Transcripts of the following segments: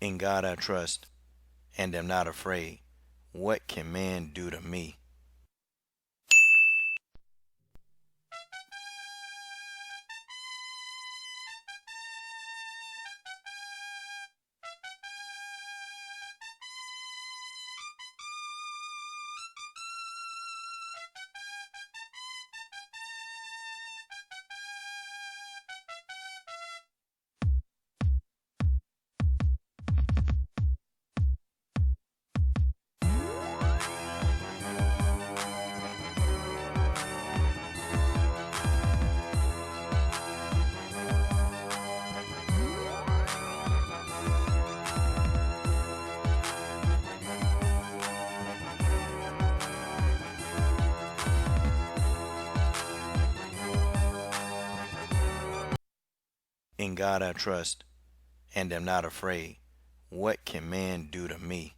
In God I trust, and am not afraid. What can man do to me? In God I trust, and am not afraid. What can man do to me?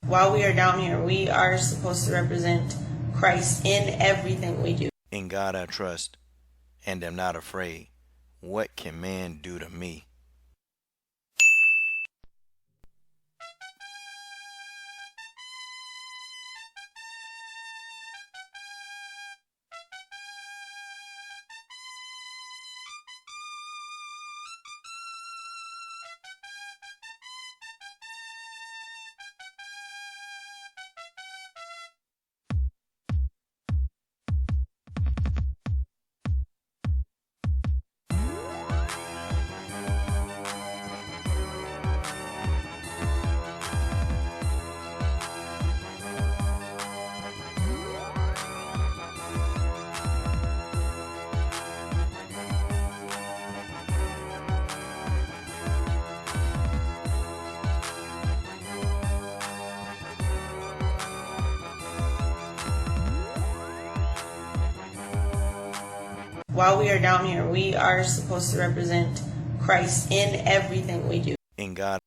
While we are down here, we are supposed to represent Christ in everything we do. In God I trust, and am not afraid. What can man do to me? While we are down here, we are supposed to represent Christ in everything we do. In God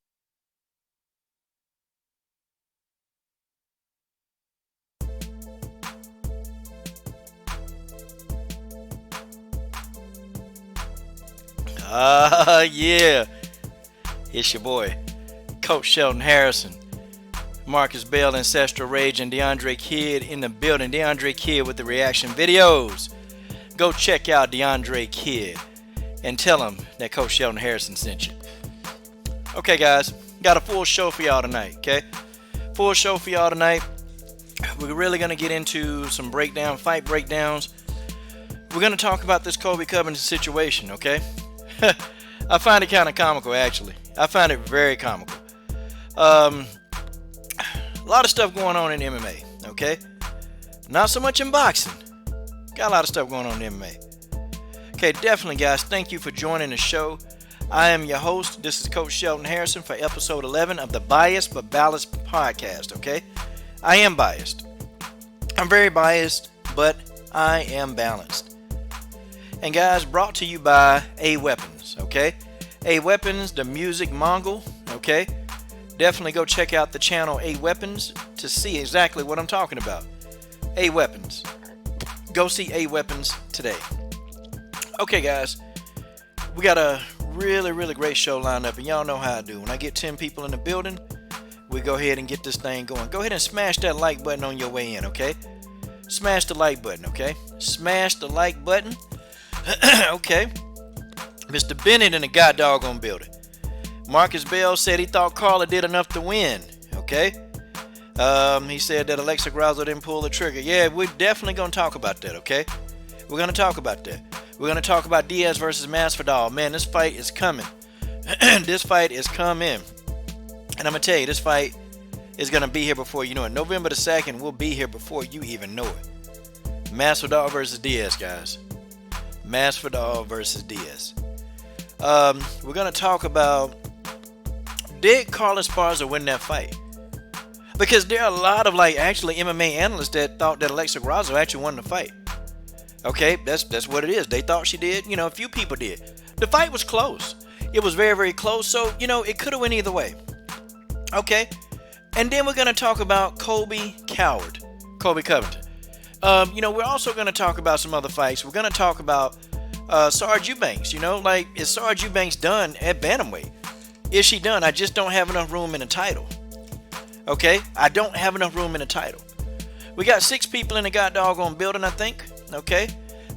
yeah. It's your boy, Coach Shelton Harrison. Marcus Bell, Ancestral Rage, and DeAndre Kidd in the building. DeAndre Kidd with the reaction videos. Go check out DeAndre Kidd and tell him that Coach Shelton Harrison sent you. Okay, guys, got a full show for y'all tonight, okay? Full show for y'all tonight. We're really going to get into some fight breakdowns. We're going to talk about this Colby Covington situation, okay? I find it kind of comical, actually. I find it very comical. A lot of stuff going on in MMA, okay? Not so much in boxing. Got a lot of stuff going on in MMA. Okay, definitely, guys. Thank you for joining the show. I am your host. This is Coach Shelton Harrison for episode 11 of the Biased but Balanced podcast, okay? I am biased. I'm very biased, but I am balanced. And, guys, brought to you by A Weapons, okay? A Weapons, the music Mongol, okay? Definitely go check out the channel A Weapons to see exactly what I'm talking about. A Weapons. Go see A Weapons today. Okay, guys, we got a really, really great show lined up, and y'all know how I do. When I get 10 people in the building, we go ahead and get this thing going. Go ahead and smash that like button on your way in, okay? Smash the like button, okay? Smash the like button. Okay. Mr. Bennett in the god doggone building. Marcus Bell said he thought Carla did enough to win, okay? He said that Alexa Grasso didn't pull the trigger. Yeah, we're definitely going to talk about that, okay? We're going to talk about that. We're going to talk about Diaz versus Masvidal. Man, this fight is coming. This fight is coming. And I'm going to tell you, this fight is going to be here before you know it. November the 2nd will be here before you even know it. Masvidal versus Diaz, guys. Masvidal versus Diaz. We're going to talk about, did Carlos Esparza win that fight? Because there are a lot of actually MMA analysts that thought that Alexa Grasso actually won the fight. Okay, that's what it is. They thought she did. A few people did. The fight was close. It was very, very close. So, it could have went either way. Okay. And then we're going to talk about Colby Covington. We're also going to talk about some other fights. We're going to talk about Sarge Eubanks. Is Sarge Eubanks done at bantamweight? Is she done? I just don't have enough room in the title. Okay? I don't have enough room in the title. We got 6 people in the god doggone building, I think. Okay?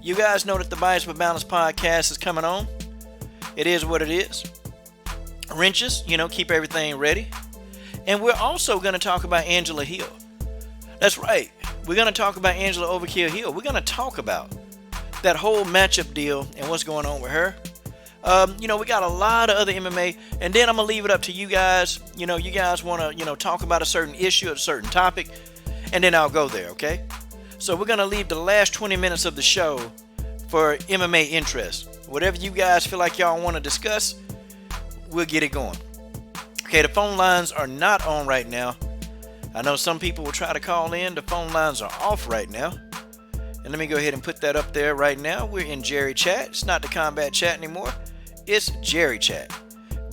You guys know that the Bias with Balance podcast is coming on. It is what it is. Wrenches, keep everything ready. And we're also going to talk about Angela Hill. That's right. We're going to talk about Angela Overkill Hill. We're going to talk about that whole matchup deal and what's going on with her. We got a lot of other MMA, and then I'm gonna leave it up to you guys. You guys want to, talk about a certain issue, a certain topic, and then I'll go there. Okay? So we're gonna leave the last 20 minutes of the show for MMA interest. Whatever you guys feel like y'all want to discuss, we'll get it going. Okay, the phone lines are not on right now. I know some people will try to call in. The phone lines are off right now. And let me go ahead and put that up there right now. We're in Jerry Chat. It's not the Combat Chat anymore. It's Jerry Chat.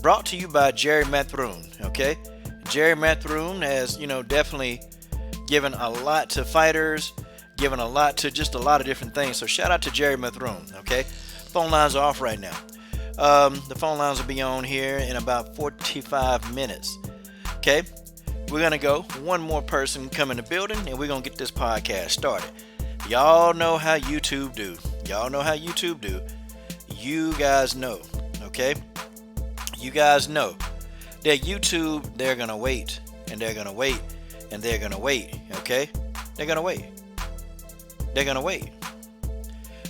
Brought to you by Jerry Mathroon. Okay? Jerry Mathroon has, definitely given a lot to fighters, given a lot to just a lot of different things. So shout out to Jerry Mathroon. Okay? Phone lines are off right now. The phone lines will be on here in about 45 minutes. Okay? We're going to go. One more person come in the building, and we're going to get this podcast started. Y'all know how YouTube do. You guys know, okay? You guys know that YouTube, they're going to wait, and they're going to wait, and they're going to wait, okay? They're going to wait.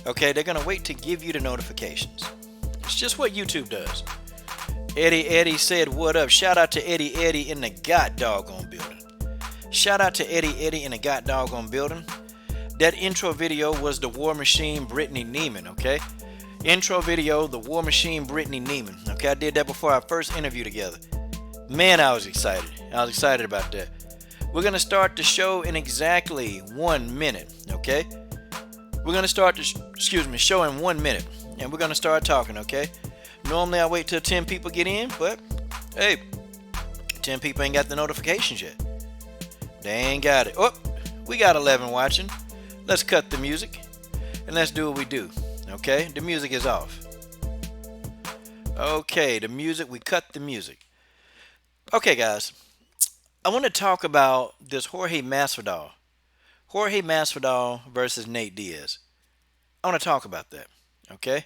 Okay, they're going to wait to give you the notifications. It's just what YouTube does. Eddie said, what up? Shout out to Eddie in the god doggone building. Shout out to Eddie in the god doggone building. That intro video was the War Machine Brittany Neiman, okay? Intro video, the War Machine Brittany Neiman. Okay, I did that before our first interview together. Man, I was excited. About that. We're going to start the show in exactly 1 minute, okay? We're going to start the show in 1 minute. And we're going to start talking, okay? Normally I wait till 10 people get in, but hey, 10 people ain't got the notifications yet. They ain't got it. Oh, we got 11 watching. Let's cut the music and let's do what we do. Okay, the music is off. Okay, we cut the music. Okay, guys, I want to talk about this Jorge Masvidal versus Nate Diaz. I want to talk about that. Okay.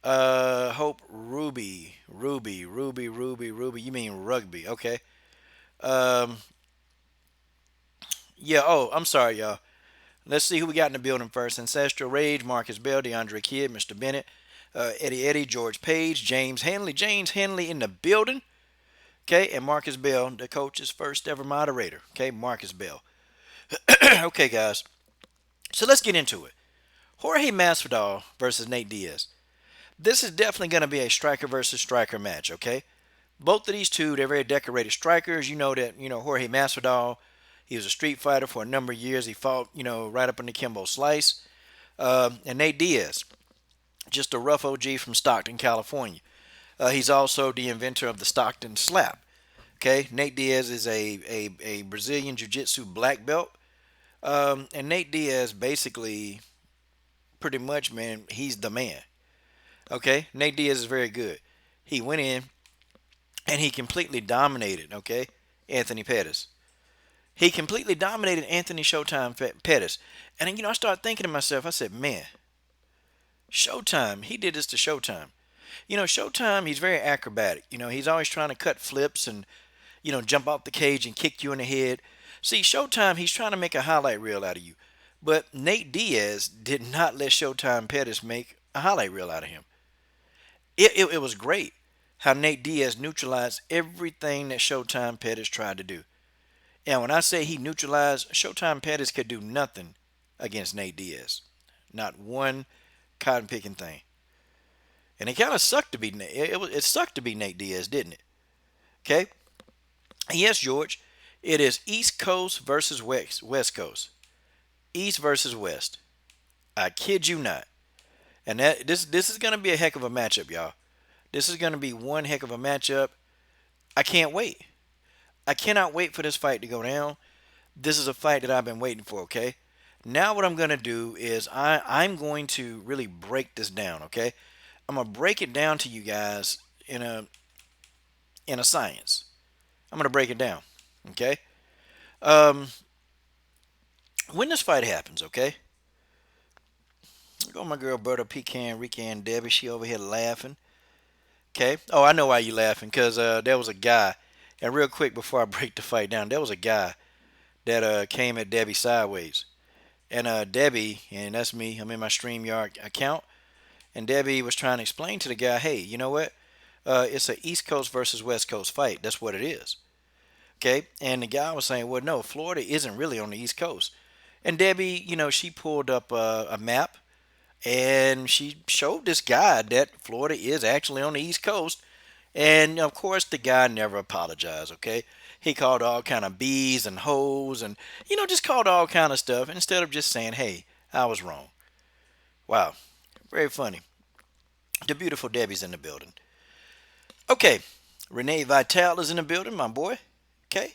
Hope Ruby. You mean rugby? Okay. Yeah. Oh, I'm sorry, y'all. Let's see who we got in the building first. Ancestral Rage, Marcus Bell, DeAndre Kidd, Mr. Bennett, Eddie, George Page, James Hanley in the building. Okay, and Marcus Bell, the coach's first ever moderator. Okay, Marcus Bell. Okay, guys. So let's get into it. Jorge Masvidal versus Nate Diaz. This is definitely going to be a striker versus striker match, okay? Both of these two, they're very decorated strikers. You know that, Jorge Masvidal, he was a street fighter for a number of years. He fought, right up in the Kimbo Slice. And Nate Diaz, just a rough OG from Stockton, California. He's also the inventor of the Stockton Slap. Okay, Nate Diaz is a Brazilian Jiu-Jitsu black belt. And Nate Diaz basically, pretty much, man, he's the man. Okay, Nate Diaz is very good. He went in and he completely dominated, okay, Anthony Pettis. He completely dominated Anthony Showtime Pettis. And, I started thinking to myself, I said, man, Showtime, he did this to Showtime. Showtime, he's very acrobatic. He's always trying to cut flips and, jump off the cage and kick you in the head. See, Showtime, he's trying to make a highlight reel out of you. But Nate Diaz did not let Showtime Pettis make a highlight reel out of him. It was great how Nate Diaz neutralized everything that Showtime Pettis tried to do. And when I say he neutralized, Showtime Pettis could do nothing against Nate Diaz. Not one cotton picking thing. And it kind of sucked to be it sucked to be Nate Diaz, didn't it? Okay? Yes, George. It is East Coast versus West Coast. East versus West. I kid you not. And this is gonna be a heck of a matchup, y'all. This is gonna be one heck of a matchup. I can't wait. I cannot wait for this fight to go down. This is a fight that I've been waiting for, okay? Now what I'm gonna do is I'm going to really break this down, okay? I'm gonna break it down to you guys in a science. I'm gonna break it down, okay? Um, when this fight happens, okay? Go my girl Berta Pecan, Rican, Debbie. She over here laughing. Okay. Oh, I know why you laughing. Because there was a guy. And real quick before I break the fight down, there was a guy that came at Debbie sideways. And Debbie, and that's me, I'm in my StreamYard account. And Debbie was trying to explain to the guy, hey, you know what? It's an East Coast versus West Coast fight. That's what it is. Okay. And the guy was saying, well, no, Florida isn't really on the East Coast. And Debbie, she pulled up a map. And she showed this guy that Florida is actually on the East Coast. And of course, the guy never apologized. Okay, he called all kind of bees and hoes, and just called all kind of stuff instead of just saying, "Hey, I was wrong." Wow, very funny. The beautiful Debbie's in the building. Okay, Renee Vital is in the building, my boy. Okay,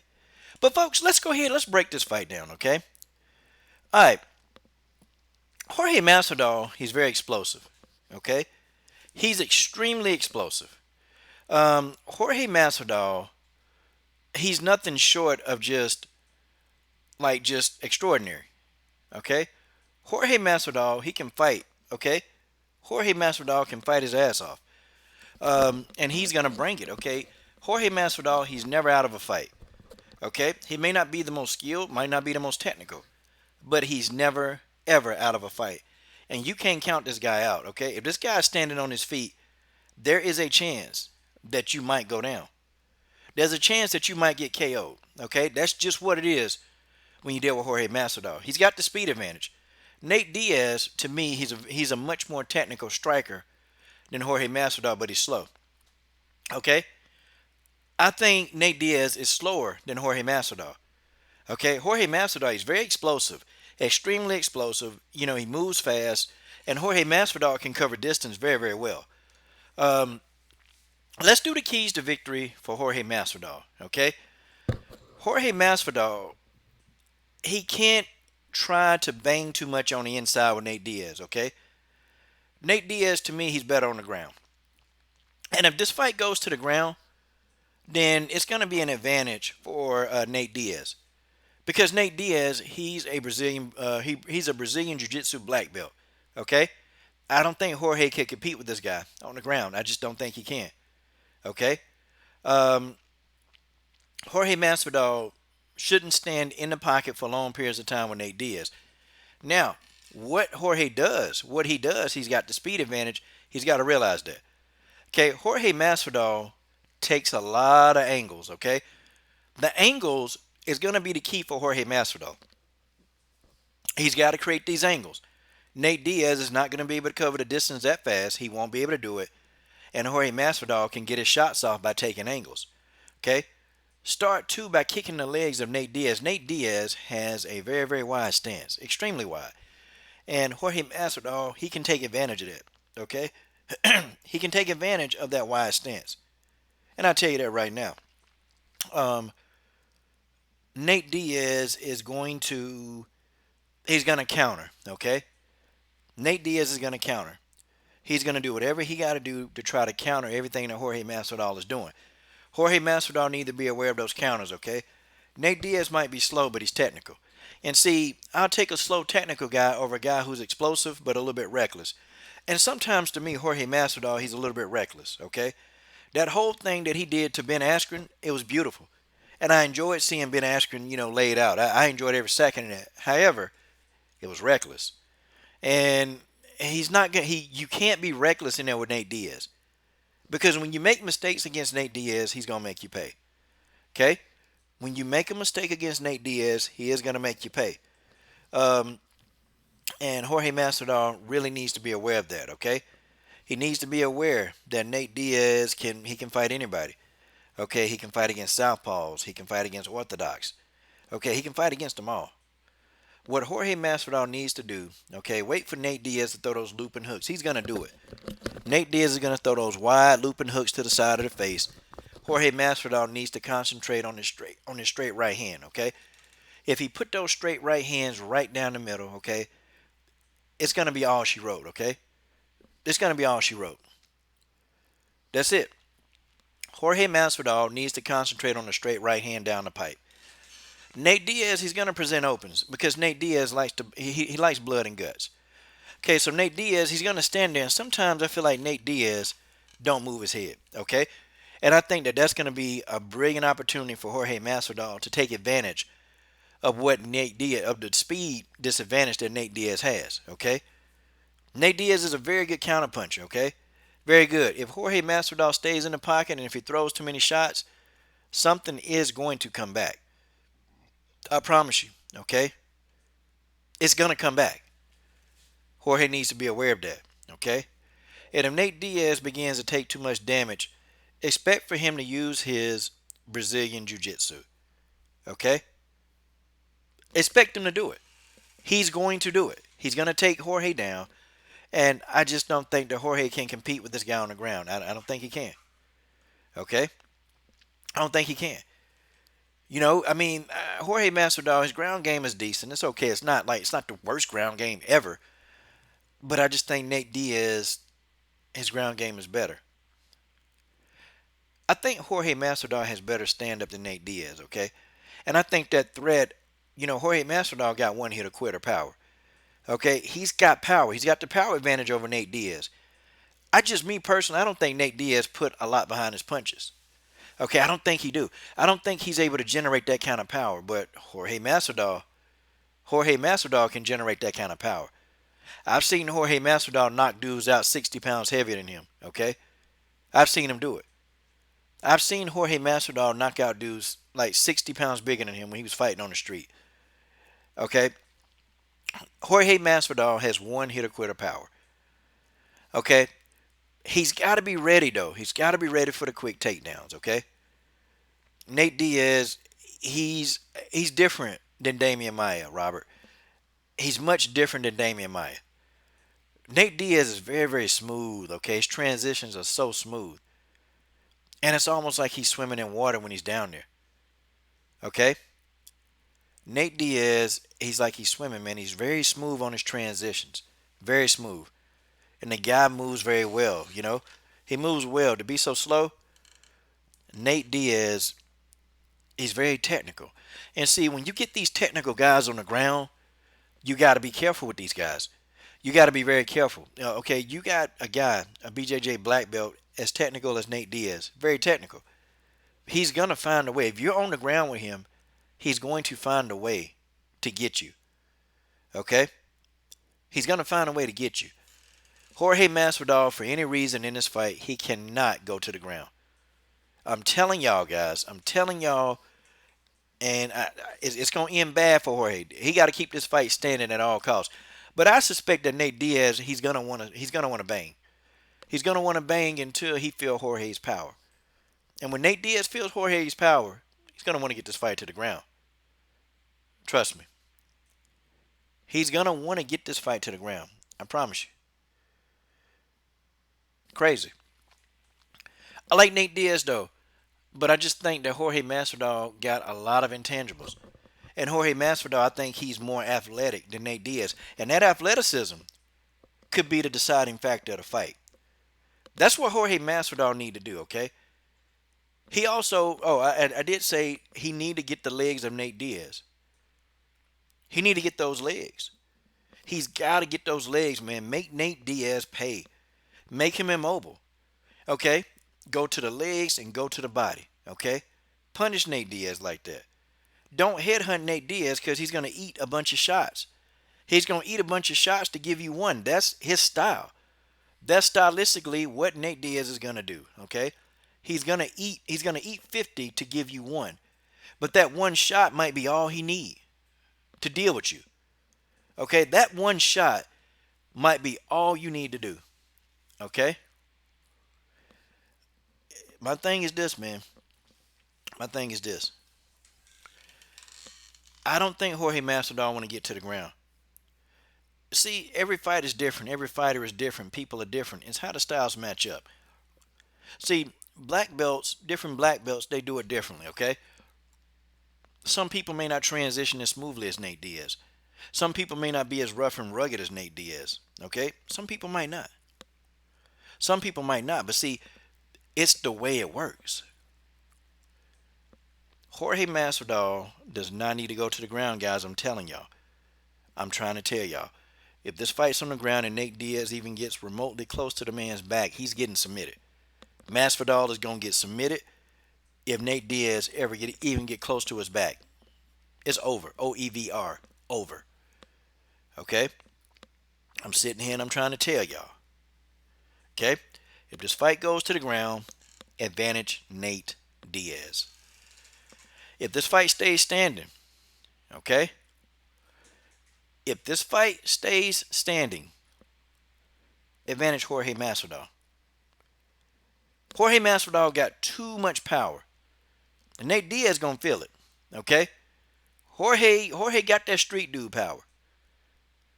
but folks, let's go ahead. Let's break this fight down. Okay, all right. Jorge Masvidal, he's very explosive. Okay, he's extremely explosive. Jorge Masvidal, he's nothing short of just extraordinary. Okay, Jorge Masvidal, he can fight. Okay, Jorge Masvidal can fight his ass off, and he's gonna bring it. Okay, Jorge Masvidal, he's never out of a fight. Okay, he may not be the most skilled, might not be the most technical, but he's never ever out of a fight. And you can't count this guy out, okay? If this guy is standing on his feet, there is a chance that you might go down. There's a chance that you might get KO'd, okay? That's just what it is when you deal with Jorge Masvidal. He's got the speed advantage. Nate Diaz, to me, he's a much more technical striker than Jorge Masvidal, but he's slow. Okay? I think Nate Diaz is slower than Jorge Masvidal. Okay? Jorge Masvidal is very explosive. Extremely explosive. He moves fast. And Jorge Masvidal can cover distance very, very well. Let's do the keys to victory for Jorge Masvidal. Okay? Jorge Masvidal, he can't try to bang too much on the inside with Nate Diaz. Okay? Nate Diaz, to me, he's better on the ground. And if this fight goes to the ground, then it's going to be an advantage for Nate Diaz. Because Nate Diaz, he's a Brazilian Jiu-Jitsu black belt. Okay? I don't think Jorge can compete with this guy on the ground. I just don't think he can. Okay? Jorge Masvidal shouldn't stand in the pocket for long periods of time with Nate Diaz. Now, what he does, he's got the speed advantage. He's got to realize that. Okay? Jorge Masvidal takes a lot of angles. Okay? The angles is going to be the key for Jorge Masvidal. He's got to create these angles. Nate Diaz is not going to be able to cover the distance that fast. He won't be able to do it. And Jorge Masvidal can get his shots off by taking angles. Okay? Start, too, by kicking the legs of Nate Diaz. Nate Diaz has a very, very wide stance. Extremely wide. And Jorge Masvidal, he can take advantage of that. Okay? He can take advantage of that wide stance. And I'll tell you that right now. Nate Diaz is going to counter, okay? Nate Diaz is going to counter. He's going to do whatever he got to do to try to counter everything that Jorge Masvidal is doing. Jorge Masvidal needs to be aware of those counters, okay? Nate Diaz might be slow, but he's technical. And see, I'll take a slow technical guy over a guy who's explosive, but a little bit reckless. And sometimes, to me, Jorge Masvidal, he's a little bit reckless, okay? That whole thing that he did to Ben Askren, it was beautiful. And I enjoyed seeing Ben Askren, laid out. I enjoyed every second of it. However, it was reckless. And he's not going you can't be reckless in there with Nate Diaz. Because when you make mistakes against Nate Diaz, he's going to make you pay. Okay? When you make a mistake against Nate Diaz, he is going to make you pay. Um, and Jorge Masvidal really needs to be aware of that, okay? He needs to be aware that Nate Diaz can fight anybody. Okay, he can fight against southpaws. He can fight against orthodox. Okay, he can fight against them all. What Jorge Masvidal needs to do, okay, wait for Nate Diaz to throw those looping hooks. He's going to do it. Nate Diaz is going to throw those wide looping hooks to the side of the face. Jorge Masvidal needs to concentrate on his straight right hand, okay? If he put those straight right hands right down the middle, okay, it's going to be all she wrote, okay? It's going to be all she wrote. That's it. Jorge Masvidal needs to concentrate on the straight right hand down the pipe. Nate Diaz, he's going to present opens because Nate Diaz likes he likes blood and guts. Okay, so Nate Diaz, he's going to stand there, and sometimes I feel like Nate Diaz don't move his head, okay? And I think that that's going to be a brilliant opportunity for Jorge Masvidal to take advantage of what Nate Diaz, of the speed disadvantage that Nate Diaz has, okay? Nate Diaz is a very good counterpuncher, okay? Very good. If Jorge Masvidal stays in the pocket and if he throws too many shots, something is going to come back. I promise you, okay? It's going to come back. Jorge needs to be aware of that, okay? And if Nate Diaz begins to take too much damage, expect for him to use his Brazilian Jiu-Jitsu, okay? Expect him to do it. He's going to do it. He's going to take Jorge down, and I just don't think that Jorge can compete with this guy on the ground. I don't think he can, okay? I don't think he can. Jorge Masvidal, his ground game is decent. It's okay. It's not the worst ground game ever. But I just think Nate Diaz, his ground game is better. I think Jorge Masvidal has better stand-up than Nate Diaz, okay? And I think that threat, Jorge Masvidal got one hit or quitter power. Okay? He's got power. He's got the power advantage over Nate Diaz. Me personally, I don't think Nate Diaz put a lot behind his punches. Okay, I don't think he do. I don't think he's able to generate that kind of power. But Jorge Masvidal can generate that kind of power. I've seen Jorge Masvidal knock dudes out 60 pounds heavier than him. Okay, I've seen him do it. I've seen Jorge Masvidal knock out dudes like 60 pounds bigger than him when he was fighting on the street. Okay, Jorge Masvidal has one hit or quitter power. Okay, he's got to be ready though. He's got to be ready for the quick takedowns. Okay. Nate Diaz, he's different than Damian Maia, Robert. He's much different than Damian Maia. Nate Diaz is very, very smooth, okay? His transitions are so smooth. And it's almost like he's swimming in water when he's down there. Okay? Nate Diaz, he's like he's swimming, man. He's very smooth on his transitions. Very smooth. And the guy moves very well, He moves well. To be so slow, Nate Diaz, he's very technical. And see, when you get these technical guys on the ground, you got to be careful with these guys. You got to be very careful. Okay, you got a guy, a BJJ black belt, as technical as Nate Diaz. Very technical. He's going to find a way. If you're on the ground with him, he's going to find a way to get you. Okay? He's going to find a way to get you. Jorge Masvidal, for any reason in this fight, he cannot go to the ground. I'm telling y'all, guys. I'm telling y'all. And it's going to end bad for Jorge. He got to keep this fight standing at all costs. But I suspect that Nate Diaz, he's gonna want to bang. He's gonna want to bang until he feels Jorge's power. And when Nate Diaz feels Jorge's power, he's gonna want to get this fight to the ground. Trust me. He's gonna want to get this fight to the ground. I promise you. Crazy. I like Nate Diaz though, but I just think that Jorge Masvidal got a lot of intangibles. And Jorge Masvidal, I think he's more athletic than Nate Diaz. And that athleticism could be the deciding factor of the fight. That's what Jorge Masvidal need to do, okay? He also, I did say he need to get the legs of Nate Diaz. He need to get those legs. He's got to get those legs, man. Make Nate Diaz pay. Make him immobile, okay? Go to the legs and go to the body, okay? Punish Nate Diaz like that. Don't headhunt Nate Diaz because he's going to eat a bunch of shots. He's going to eat a bunch of shots to give you one. That's his style. That's stylistically what Nate Diaz is going to do, okay? He's going to eat 50 to give you one. But that one shot might be all he need to deal with you. Okay? That one shot might be all you need to do. Okay? My thing is this, man. My thing is this. I don't think Jorge Masvidal want to get to the ground. See, every fight is different. Every fighter is different. People are different. It's how the styles match up. See, different black belts, they do it differently, okay? Some people may not transition as smoothly as Nate Diaz. Some people may not be as rough and rugged as Nate Diaz, okay? Some people might not. Some people might not, but see, it's the way it works. Jorge Masvidal does not need to go to the ground, guys. I'm telling y'all. I'm trying to tell y'all. If this fight's on the ground and Nate Diaz even gets remotely close to the man's back, he's getting submitted. Masvidal is going to get submitted if Nate Diaz ever even get close to his back. It's over. O-E-V-R. Over. Okay? I'm sitting here and I'm trying to tell y'all. Okay? If this fight goes to the ground, advantage Nate Diaz. If this fight stays standing, okay? If this fight stays standing, advantage Jorge Masvidal. Jorge Masvidal got too much power. And Nate Diaz gonna feel it. Okay? Jorge got that street dude power.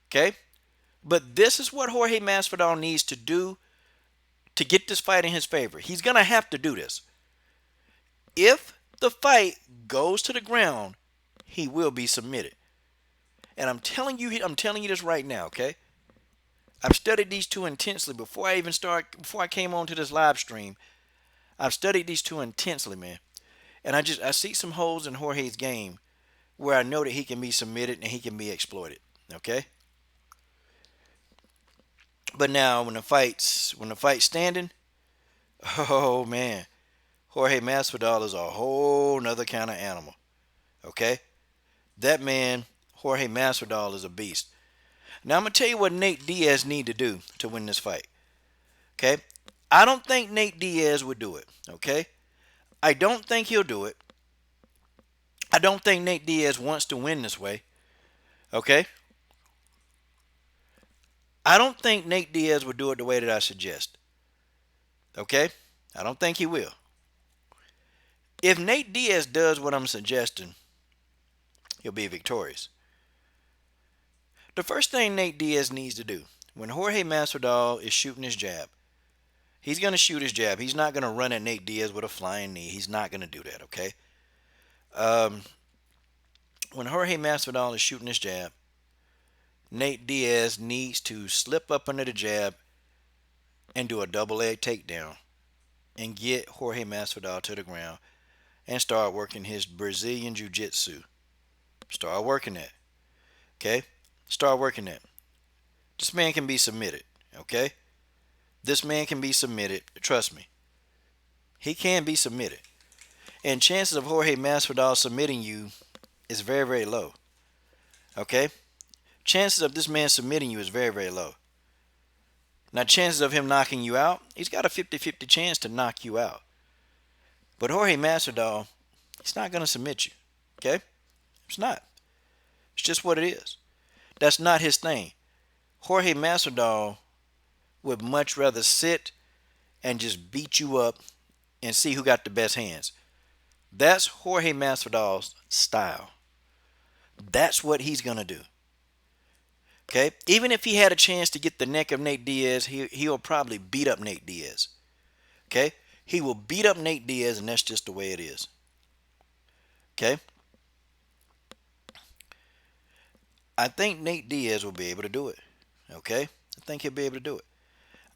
Okay? But this is what Jorge Masvidal needs to do to get this fight in his favor. He's gonna have to do this. If the fight goes to the ground, he will be submitted. And I'm telling you this right now, okay? I've studied these two intensely before I came on to this live stream. I've studied these two intensely, man. And I see some holes in Jorge's game where I know that he can be submitted and he can be exploited. Okay? But now when the fight's standing, oh man, Jorge Masvidal is a whole nother kind of animal. Okay? That man, Jorge Masvidal, is a beast. Now I'm gonna tell you what Nate Diaz need to do to win this fight. Okay? I don't think Nate Diaz would do it. Okay? I don't think he'll do it. I don't think Nate Diaz wants to win this way. Okay? I don't think Nate Diaz would do it the way that I suggest. Okay? I don't think he will. If Nate Diaz does what I'm suggesting, he'll be victorious. The first thing Nate Diaz needs to do, when Jorge Masvidal is shooting his jab, he's going to shoot his jab. He's not going to run at Nate Diaz with a flying knee. He's not going to do that, okay? When Jorge Masvidal is shooting his jab, Nate Diaz needs to slip up under the jab and do a double leg takedown and get Jorge Masvidal to the ground and start working his Brazilian Jiu-Jitsu. Start working that, okay? Start working that. This man can be submitted, okay? This man can be submitted. Trust me. He can be submitted. And chances of Jorge Masvidal submitting you is very, very low. Okay? Chances of this man submitting you is very, very low. Now, chances of him knocking you out, he's got a 50-50 chance to knock you out. But Jorge Masvidal, he's not going to submit you. Okay? It's not. It's just what it is. That's not his thing. Jorge Masvidal would much rather sit and just beat you up and see who got the best hands. That's Jorge Masvidal's style. That's what he's going to do. Okay? Even if he had a chance to get the neck of Nate Diaz, he'll probably beat up Nate Diaz. Okay? He will beat up Nate Diaz, and that's just the way it is. Okay? I think Nate Diaz will be able to do it. Okay? I think he'll be able to do it.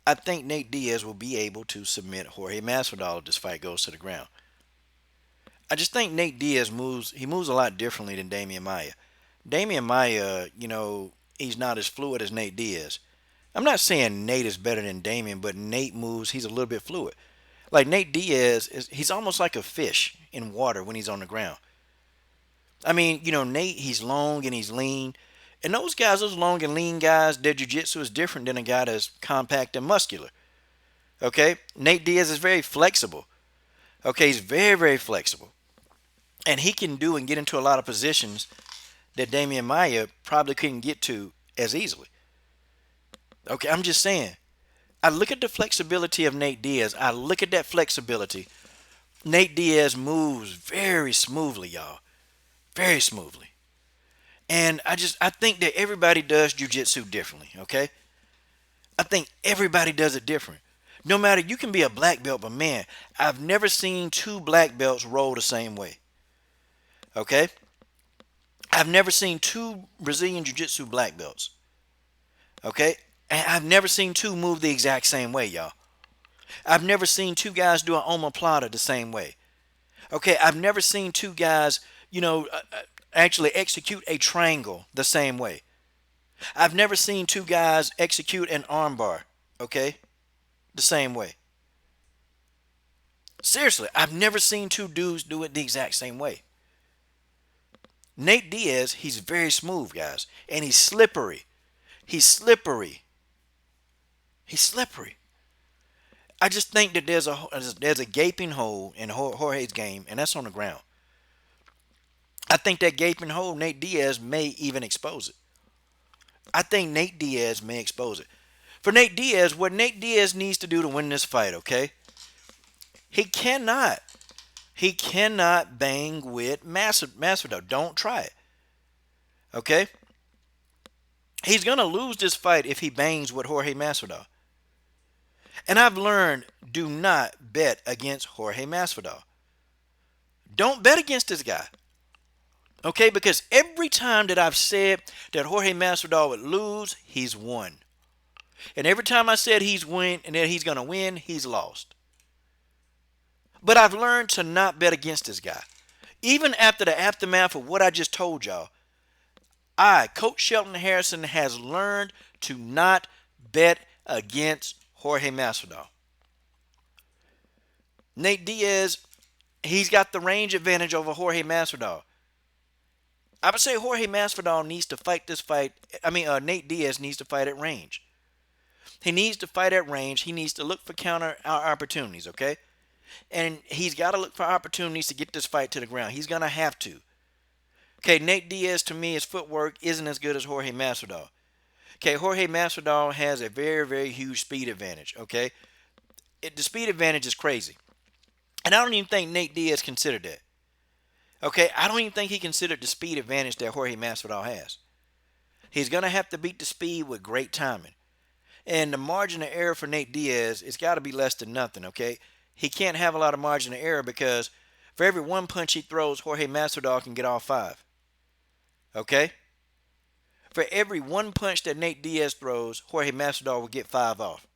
I think Nate Diaz will be able to submit Jorge Masvidal if this fight goes to the ground. I just think Nate Diaz moves a lot differently than Damian Maia. Damian Maia, he's not as fluid as Nate Diaz. I'm not saying Nate is better than Damian, but Nate moves, he's a little bit fluid. Like Nate Diaz he's almost like a fish in water when he's on the ground. I mean, Nate, he's long and he's lean. And those guys, those long and lean guys, their jiu-jitsu is different than a guy that's compact and muscular. Okay? Nate Diaz is very flexible. Okay, he's very, very flexible. And he can do and get into a lot of positions that Damian Maia probably couldn't get to as easily. Okay, I'm just saying. I look at the flexibility of Nate Diaz. I look at that flexibility. Nate Diaz moves very smoothly, y'all. Very smoothly. And I think that everybody does jiu-jitsu differently, okay? I think everybody does it different. No matter, you can be a black belt, but man, I've never seen two black belts roll the same way. Okay? I've never seen two Brazilian jiu-jitsu black belts. Okay? And I've never seen two move the exact same way, y'all. I've never seen two guys do an omoplata the same way. Okay? I've never seen two guys, actually execute a triangle the same way. I've never seen two guys execute an armbar, okay, the same way. Seriously, I've never seen two dudes do it the exact same way. Nate Diaz, he's very smooth, guys, and he's slippery. He's slippery. He's slippery. I just think that there's a gaping hole in Jorge's game, and that's on the ground. I think that gaping hole, Nate Diaz may even expose it. I think Nate Diaz may expose it. For Nate Diaz, what Nate Diaz needs to do to win this fight, okay? He cannot bang with Masvidal. Don't try it. Okay? He's going to lose this fight if he bangs with Jorge Masvidal. And I've learned, do not bet against Jorge Masvidal. Don't bet against this guy. Okay? Because every time that I've said that Jorge Masvidal would lose, he's won. And every time I said he's win and that he's going to win, he's lost. But I've learned to not bet against this guy. Even after the aftermath of what I just told y'all, Coach Shelton Harrison, has learned to not bet against Jorge Masvidal. Nate Diaz, he's got the range advantage over Jorge Masvidal. I would say Jorge Masvidal needs to fight this fight. Nate Diaz needs to fight at range. He needs to fight at range. He needs to look for counter opportunities, okay? And he's got to look for opportunities to get this fight to the ground. He's going to have to. Okay, Nate Diaz, to me, his footwork isn't as good as Jorge Masvidal. Okay, Jorge Masvidal has a very, very huge speed advantage, okay? The speed advantage is crazy. And I don't even think Nate Diaz considered that. Okay, I don't even think he considered the speed advantage that Jorge Masvidal has. He's going to have to beat the speed with great timing. And the margin of error for Nate Diaz, it's got to be less than nothing, okay? He can't have a lot of margin of error because for every one punch he throws, Jorge Masvidal can get off 5. Okay? For every one punch that Nate Diaz throws, Jorge Masvidal will get 5 off.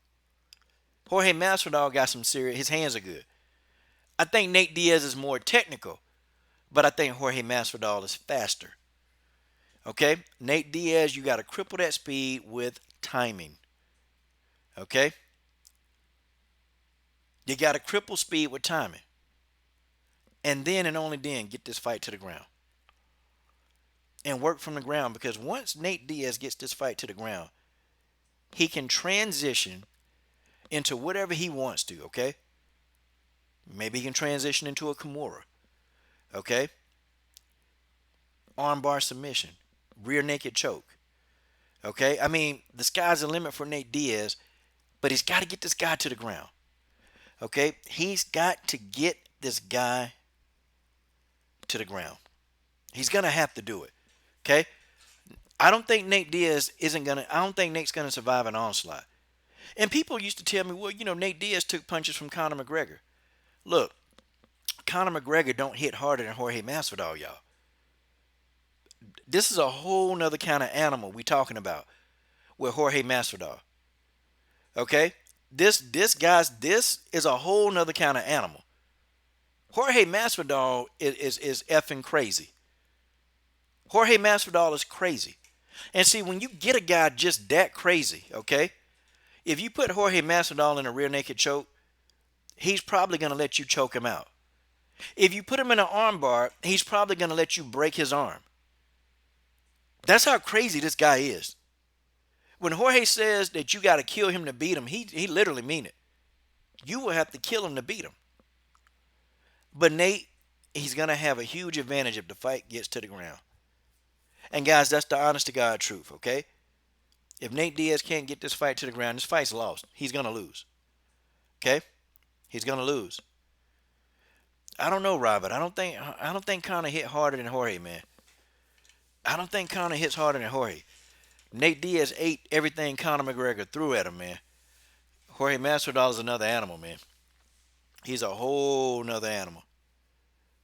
Jorge Masvidal got some serious, his hands are good. I think Nate Diaz is more technical, but I think Jorge Masvidal is faster. Okay? Nate Diaz, you got to cripple that speed with timing. Okay? You got to cripple speed with timing. And then and only then get this fight to the ground. And work from the ground, because once Nate Diaz gets this fight to the ground, he can transition into whatever he wants to, okay? Maybe he can transition into a Kimura, okay? Armbar submission, rear naked choke, okay? I mean, the sky's the limit for Nate Diaz, but he's got to get this guy to the ground, okay? He's got to get this guy to the ground. He's going to have to do it, okay? I don't think Nate's going to survive an onslaught. And people used to tell me, well, Nate Diaz took punches from Conor McGregor. Look, Conor McGregor don't hit harder than Jorge Masvidal, y'all. This is a whole nother kind of animal we talking about with Jorge Masvidal. Okay? This is a whole nother kind of animal. Jorge Masvidal is effing crazy. Jorge Masvidal is crazy. And see, when you get a guy just that crazy, okay? If you put Jorge Masvidal in a rear naked choke, he's probably going to let you choke him out. If you put him in an armbar, he's probably going to let you break his arm. That's how crazy this guy is. When Jorge says that you got to kill him to beat him, he literally mean it. You will have to kill him to beat him. But Nate, he's going to have a huge advantage if the fight gets to the ground. And guys, that's the honest to God truth, okay? If Nate Diaz can't get this fight to the ground, this fight's lost. He's going to lose. Okay? He's going to lose. I don't know, Robert. I don't think Conor hit harder than Jorge, man. I don't think Conor hits harder than Jorge. Nate Diaz ate everything Conor McGregor threw at him, man. Jorge Masvidal is another animal, man. He's a whole nother animal.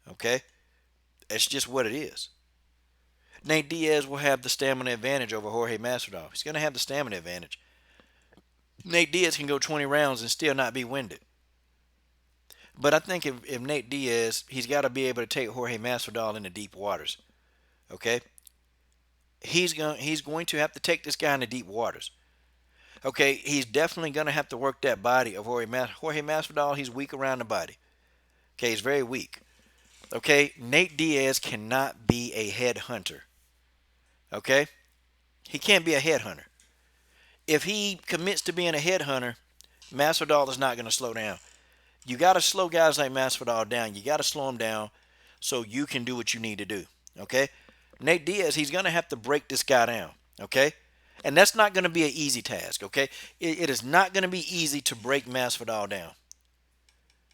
Okay? That's just what it is. Nate Diaz will have the stamina advantage over Jorge Masvidal. He's going to have the stamina advantage. Nate Diaz can go 20 rounds and still not be winded. But I think if Nate Diaz, he's got to be able to take Jorge Masvidal into deep waters. Okay? He's going to have to take this guy into deep waters. Okay? He's definitely going to have to work that body of Jorge Masvidal. He's weak around the body. Okay? He's very weak. Okay? Nate Diaz cannot be a headhunter. Okay? He can't be a headhunter. If he commits to being a headhunter, Masvidal is not going to slow down. You got to slow guys like Masvidal down. You got to slow him down so you can do what you need to do. Okay? Nate Diaz, he's going to have to break this guy down. Okay? And that's not going to be an easy task. Okay? It is not going to be easy to break Masvidal down.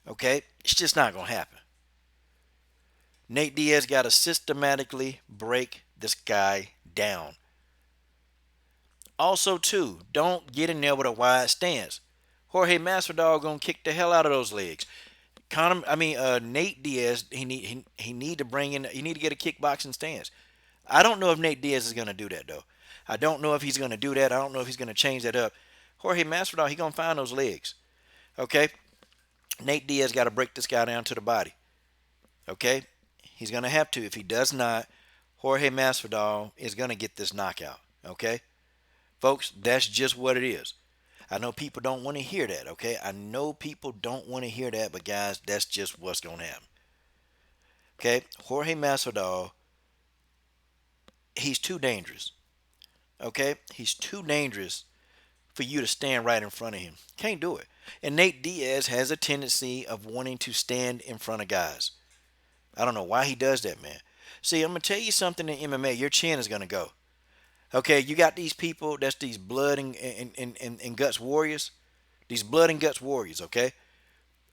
Okay? It's just not going to happen. Nate Diaz got to systematically break this guy down. Also, too, don't get in there with a wide stance. Jorge Masvidal gonna kick the hell out of those legs. Nate Diaz, he need to bring in, he need to get a kickboxing stance. I don't know if Nate Diaz is gonna do that though. I don't know if he's gonna do that. I don't know if he's gonna change that up. Jorge Masvidal, he gonna find those legs. Okay, Nate Diaz got to break this guy down to the body. Okay, he's gonna have to. If he does not, Jorge Masvidal is gonna get this knockout. Okay, folks, that's just what it is. I know people don't want to hear that, okay? I know people don't want to hear that, but guys, that's just what's going to happen. Okay? Jorge Masvidal, he's too dangerous. Okay? He's too dangerous for you to stand right in front of him. Can't do it. And Nate Diaz has a tendency of wanting to stand in front of guys. I don't know why he does that, man. See, I'm going to tell you something in MMA. Your chin is going to go. Okay, you got these people, that's these blood and guts warriors. These blood and guts warriors, okay?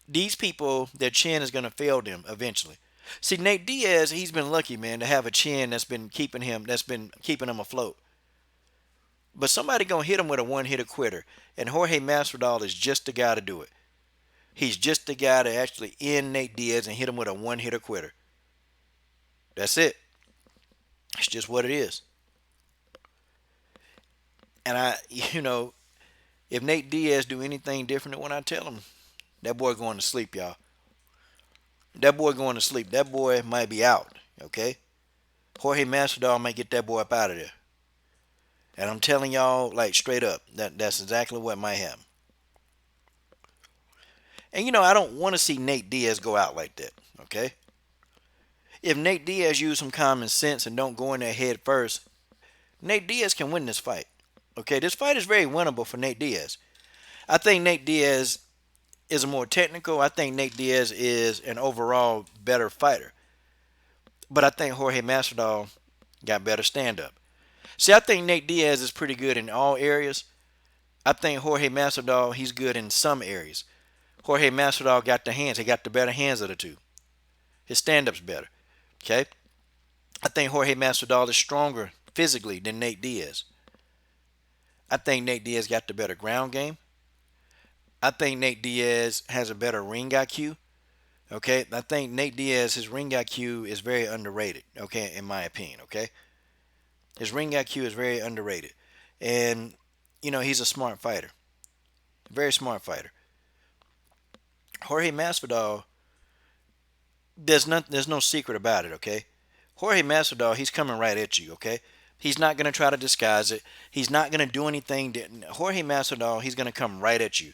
These people, their chin is going to fail them eventually. See, Nate Diaz, he's been lucky, man, to have a chin that's been keeping him afloat. But somebody going to hit him with a one-hitter quitter. And Jorge Masvidal is just the guy to do it. He's just the guy to actually end Nate Diaz and hit him with a one-hitter quitter. That's it. It's just what it is. And if Nate Diaz do anything different than what I tell him, that boy going to sleep, y'all. That boy going to sleep. That boy might be out, okay? Jorge Masvidal might get that boy up out of there. And I'm telling y'all, like, straight up, that's exactly what might happen. And, I don't want to see Nate Diaz go out like that, okay? If Nate Diaz use some common sense and don't go in there head first, Nate Diaz can win this fight. Okay, this fight is very winnable for Nate Diaz. I think Nate Diaz is a more technical. I think Nate Diaz is an overall better fighter. But I think Jorge Masvidal got better stand-up. See, I think Nate Diaz is pretty good in all areas. I think Jorge Masvidal, he's good in some areas. Jorge Masvidal got the hands. He got the better hands of the two. His stand-up's better. Okay? I think Jorge Masvidal is stronger physically than Nate Diaz. I think Nate Diaz got the better ground game. I think Nate Diaz has a better ring IQ. Okay? I think Nate Diaz, his ring IQ is very underrated. Okay? In my opinion. Okay? His ring IQ is very underrated. And, he's a smart fighter. Very smart fighter. Jorge Masvidal, there's no secret about it, okay? Jorge Masvidal, he's coming right at you, okay? He's not going to try to disguise it. He's not going to do anything. Jorge Masvidal, he's going to come right at you.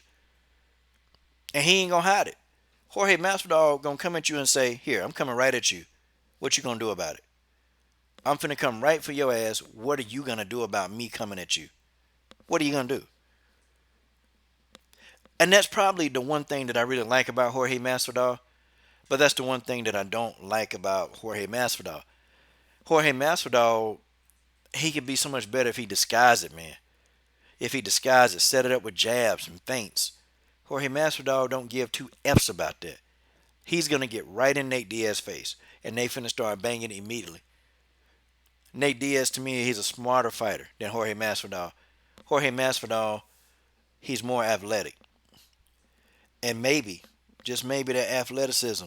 And he ain't going to hide it. Jorge Masvidal gonna come at you and say, "Here, I'm coming right at you. What you gonna do about it? I'm finna come right for your ass. What are you gonna do about me coming at you? What are you gonna do?" And that's probably the one thing that I really like about Jorge Masvidal. But that's the one thing that I don't like about Jorge Masvidal. Jorge Masvidal, he could be so much better if he disguised it, man. If he disguised it, set it up with jabs and feints. Jorge Masvidal don't give two F's about that. He's going to get right in Nate Diaz's face, and they finna start banging immediately. Nate Diaz, to me, he's a smarter fighter than Jorge Masvidal. Jorge Masvidal, he's more athletic. And maybe, just maybe the athleticism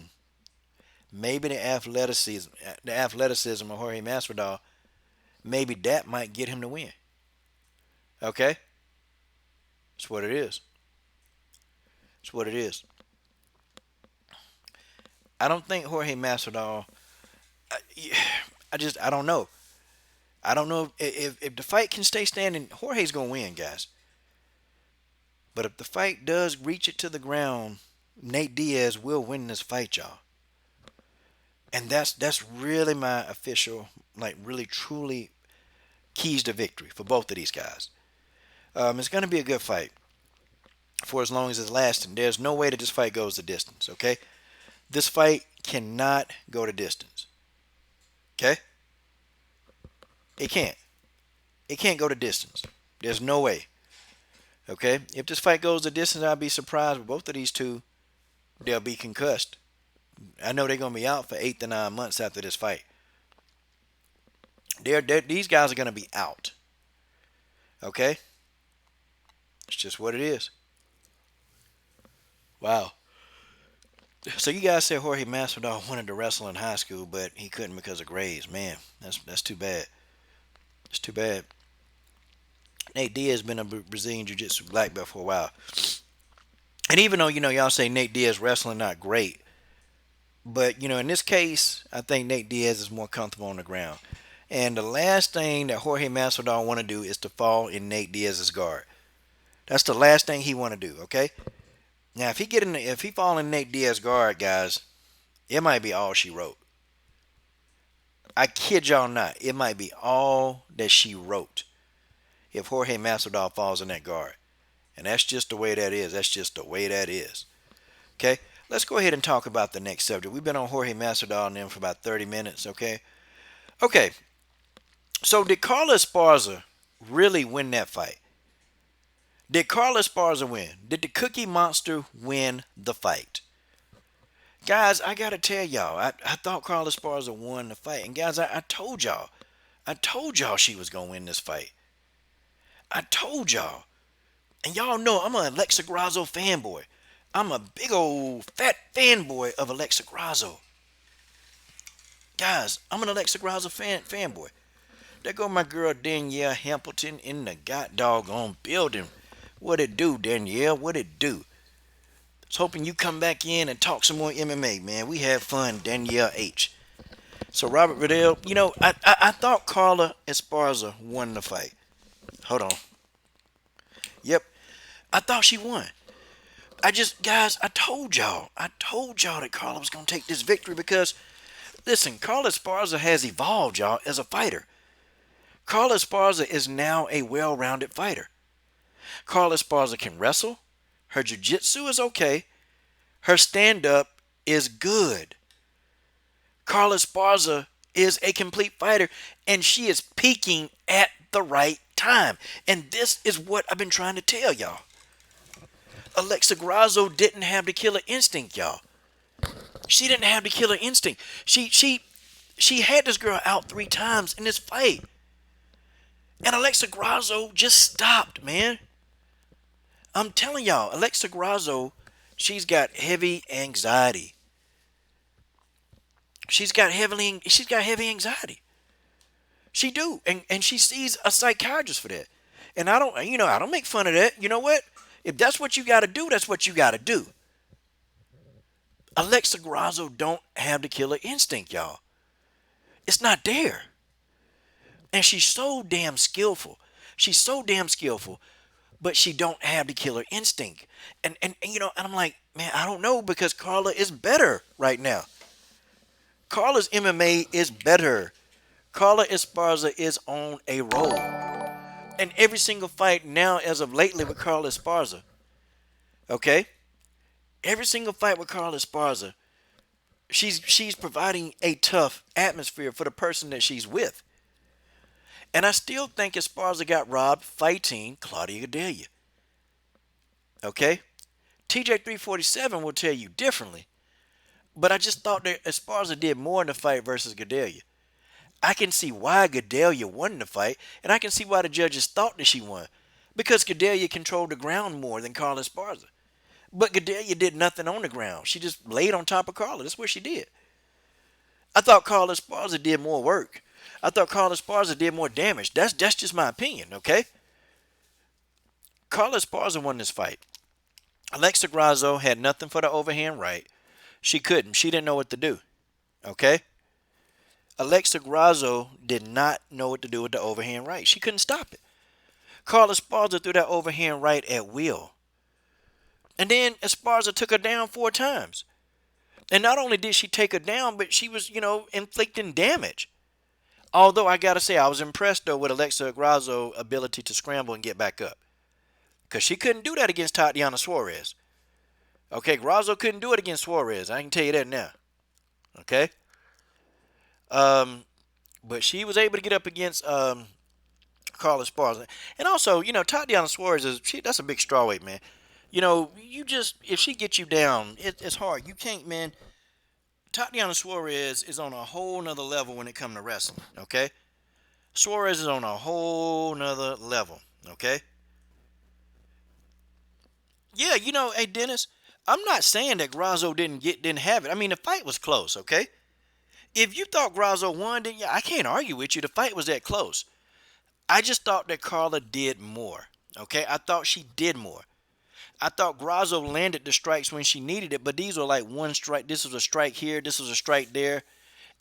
of Jorge Masvidal, maybe that might get him to win. Okay? That's what it is. That's what it is. I don't think Jorge Masvidal. I, I don't know. I don't know if the fight can stay standing. Jorge's gonna win, guys. But if the fight does reach it to the ground, Nate Diaz will win this fight, y'all. And that's really my official, like really truly keys to victory for both of these guys. It's gonna be a good fight for as long as it's lasting. There's no way that this fight goes the distance. Okay, this fight cannot go the distance. Okay, it can't. It can't go the distance. There's no way. Okay, if this fight goes the distance, I'd be surprised with both of these two. They'll be concussed. I know they're gonna be out for 8 to 9 months after this fight. These guys are gonna be out. Okay, it's just what it is. Wow. So you guys said Jorge Masvidal wanted to wrestle in high school, but he couldn't because of grades. Man, that's too bad. It's too bad. Nate Diaz has been a Brazilian Jiu-Jitsu black belt for a while. And even though, y'all say Nate Diaz wrestling not great, but, in this case, I think Nate Diaz is more comfortable on the ground. And the last thing that Jorge Masvidal want to do is to fall in Nate Diaz's guard. That's the last thing he want to do, okay? Now, if he fall in Nate Diaz's guard, guys, it might be all she wrote. I kid y'all not. It might be all that she wrote if Jorge Masvidal falls in that guard. And that's just the way that is. That's just the way that is. Okay? Let's go ahead and talk about the next subject. We've been on Jorge Masvidal and them for about 30 minutes, okay? Okay. So did Carla Esparza really win that fight? Did Carla Esparza win? Did the Cookie Monster win the fight? Guys, I got to tell y'all, I thought Carla Esparza won the fight. And guys, I told y'all. I told y'all she was going to win this fight. I told y'all. And y'all know I'm an Alexa Grasso fanboy. I'm a big old fat fanboy of Alexa Grasso. Guys, I'm an Alexa Grasso fanboy. There go my girl Danielle Hamilton in the god doggone building. What it do, Danielle? What it do? I was hoping you come back in and talk some more MMA, man. We had fun, Danielle H. So Robert Riddell, I thought Carla Esparza won the fight. Hold on. Yep. I thought she won. Guys, I told y'all that Carla was going to take this victory because, listen, Carla Esparza has evolved, y'all, as a fighter. Carla Esparza is now a well-rounded fighter. Carla Esparza can wrestle. Her jiu-jitsu is okay. Her stand-up is good. Carla Esparza is a complete fighter, and she is peaking at the right time. And this is what I've been trying to tell y'all. Alexa Grasso didn't have the killer instinct, y'all. She didn't have the killer instinct. She had this girl out 3 times in this fight. And Alexa Grasso just stopped, man. I'm telling y'all, Alexa Grasso, she's got heavy anxiety. She's got heavy anxiety. She do. And she sees a psychiatrist for that. And I don't make fun of that. You know what? If that's what you got to do, that's what you got to do. Alexa Grasso don't have the killer instinct, y'all. It's not there. And she's so damn skillful. She's so damn skillful. but she don't have the killer instinct. And I'm like, man, I don't know, because Carla is better right now. Carla's MMA is better. Carla Esparza is on a roll. And every single fight now, as of lately, with Carla Esparza, okay? Every single fight with Carla Esparza, she's providing a tough atmosphere for the person that she's with. And I still think Esparza got robbed fighting Claudia Gadelha. Okay? TJ 347 will tell you differently. But I just thought that Esparza did more in the fight versus Gadelha. I can see why Gadelha won the fight, and I can see why the judges thought that she won. Because Gadelha controlled the ground more than Carla Esparza. But Gadelha did nothing on the ground. She just laid on top of Carla. That's what she did. I thought Carla Esparza did more work. I thought Carla Esparza did more damage. That's just my opinion, okay? Carla Esparza won this fight. Alexa Grasso had nothing for the overhand right. She couldn't. She didn't know what to do, okay? Alexa Grasso did not know what to do with the overhand right. She couldn't stop it. Carla Esparza threw that overhand right at will. And then Esparza took her down 4 times. And not only did she take her down, but she was, inflicting damage. Although I got to say, I was impressed, though, with Alexa Grasso's ability to scramble and get back up. Because she couldn't do that against Tatiana Suarez. Okay, Grasso couldn't do it against Suarez. I can tell you that now. Okay? But she was able to get up against Carla Esparza. And also, Tatiana Suarez, that's a big strawweight, man. If she gets you down, it's hard. You can't, man. Tatiana Suarez is on a whole nother level when it comes to wrestling, okay? Suarez is on a whole nother level, okay? Yeah, hey, Dennis, I'm not saying that Grasso didn't have it. I mean, the fight was close, okay? If you thought Grasso won, then yeah, I can't argue with you. The fight was that close. I just thought that Carla did more, okay? I thought she did more. I thought Grasso landed the strikes when she needed it, but these were like one strike. This was a strike here. This was a strike there.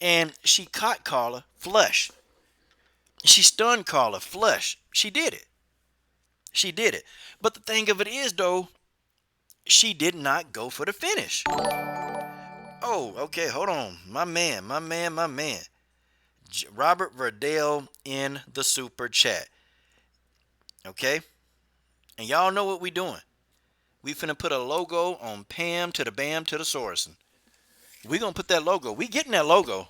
And she caught Carla flush. She stunned Carla flush. She did it. She did it. But the thing of it is, though, she did not go for the finish. Oh, okay, hold on. My man. Robert Verdale in the super chat. Okay? And y'all know what we doing. We finna put a logo on Pam to the Bam to the Sorensen. We gonna put that logo. We getting that logo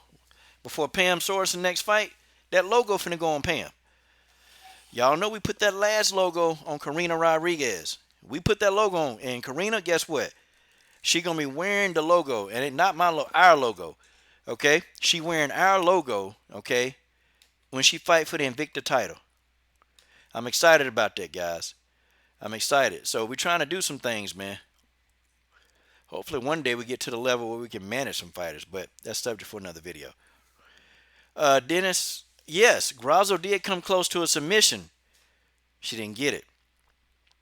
before Pam Sorensen next fight. That logo finna go on Pam. Y'all know we put that last logo on Karina Rodriguez. We put that logo on, and Karina, guess what? She gonna be wearing the logo, and it not my logo, our logo. Okay, she wearing our logo. Okay, when she fight for the Invicta title. I'm excited about that, guys. I'm excited. So we're trying to do some things, man. Hopefully one day we get to the level where we can manage some fighters, but that's subject for another video. Dennis, yes, Grasso did come close to a submission. She didn't get it.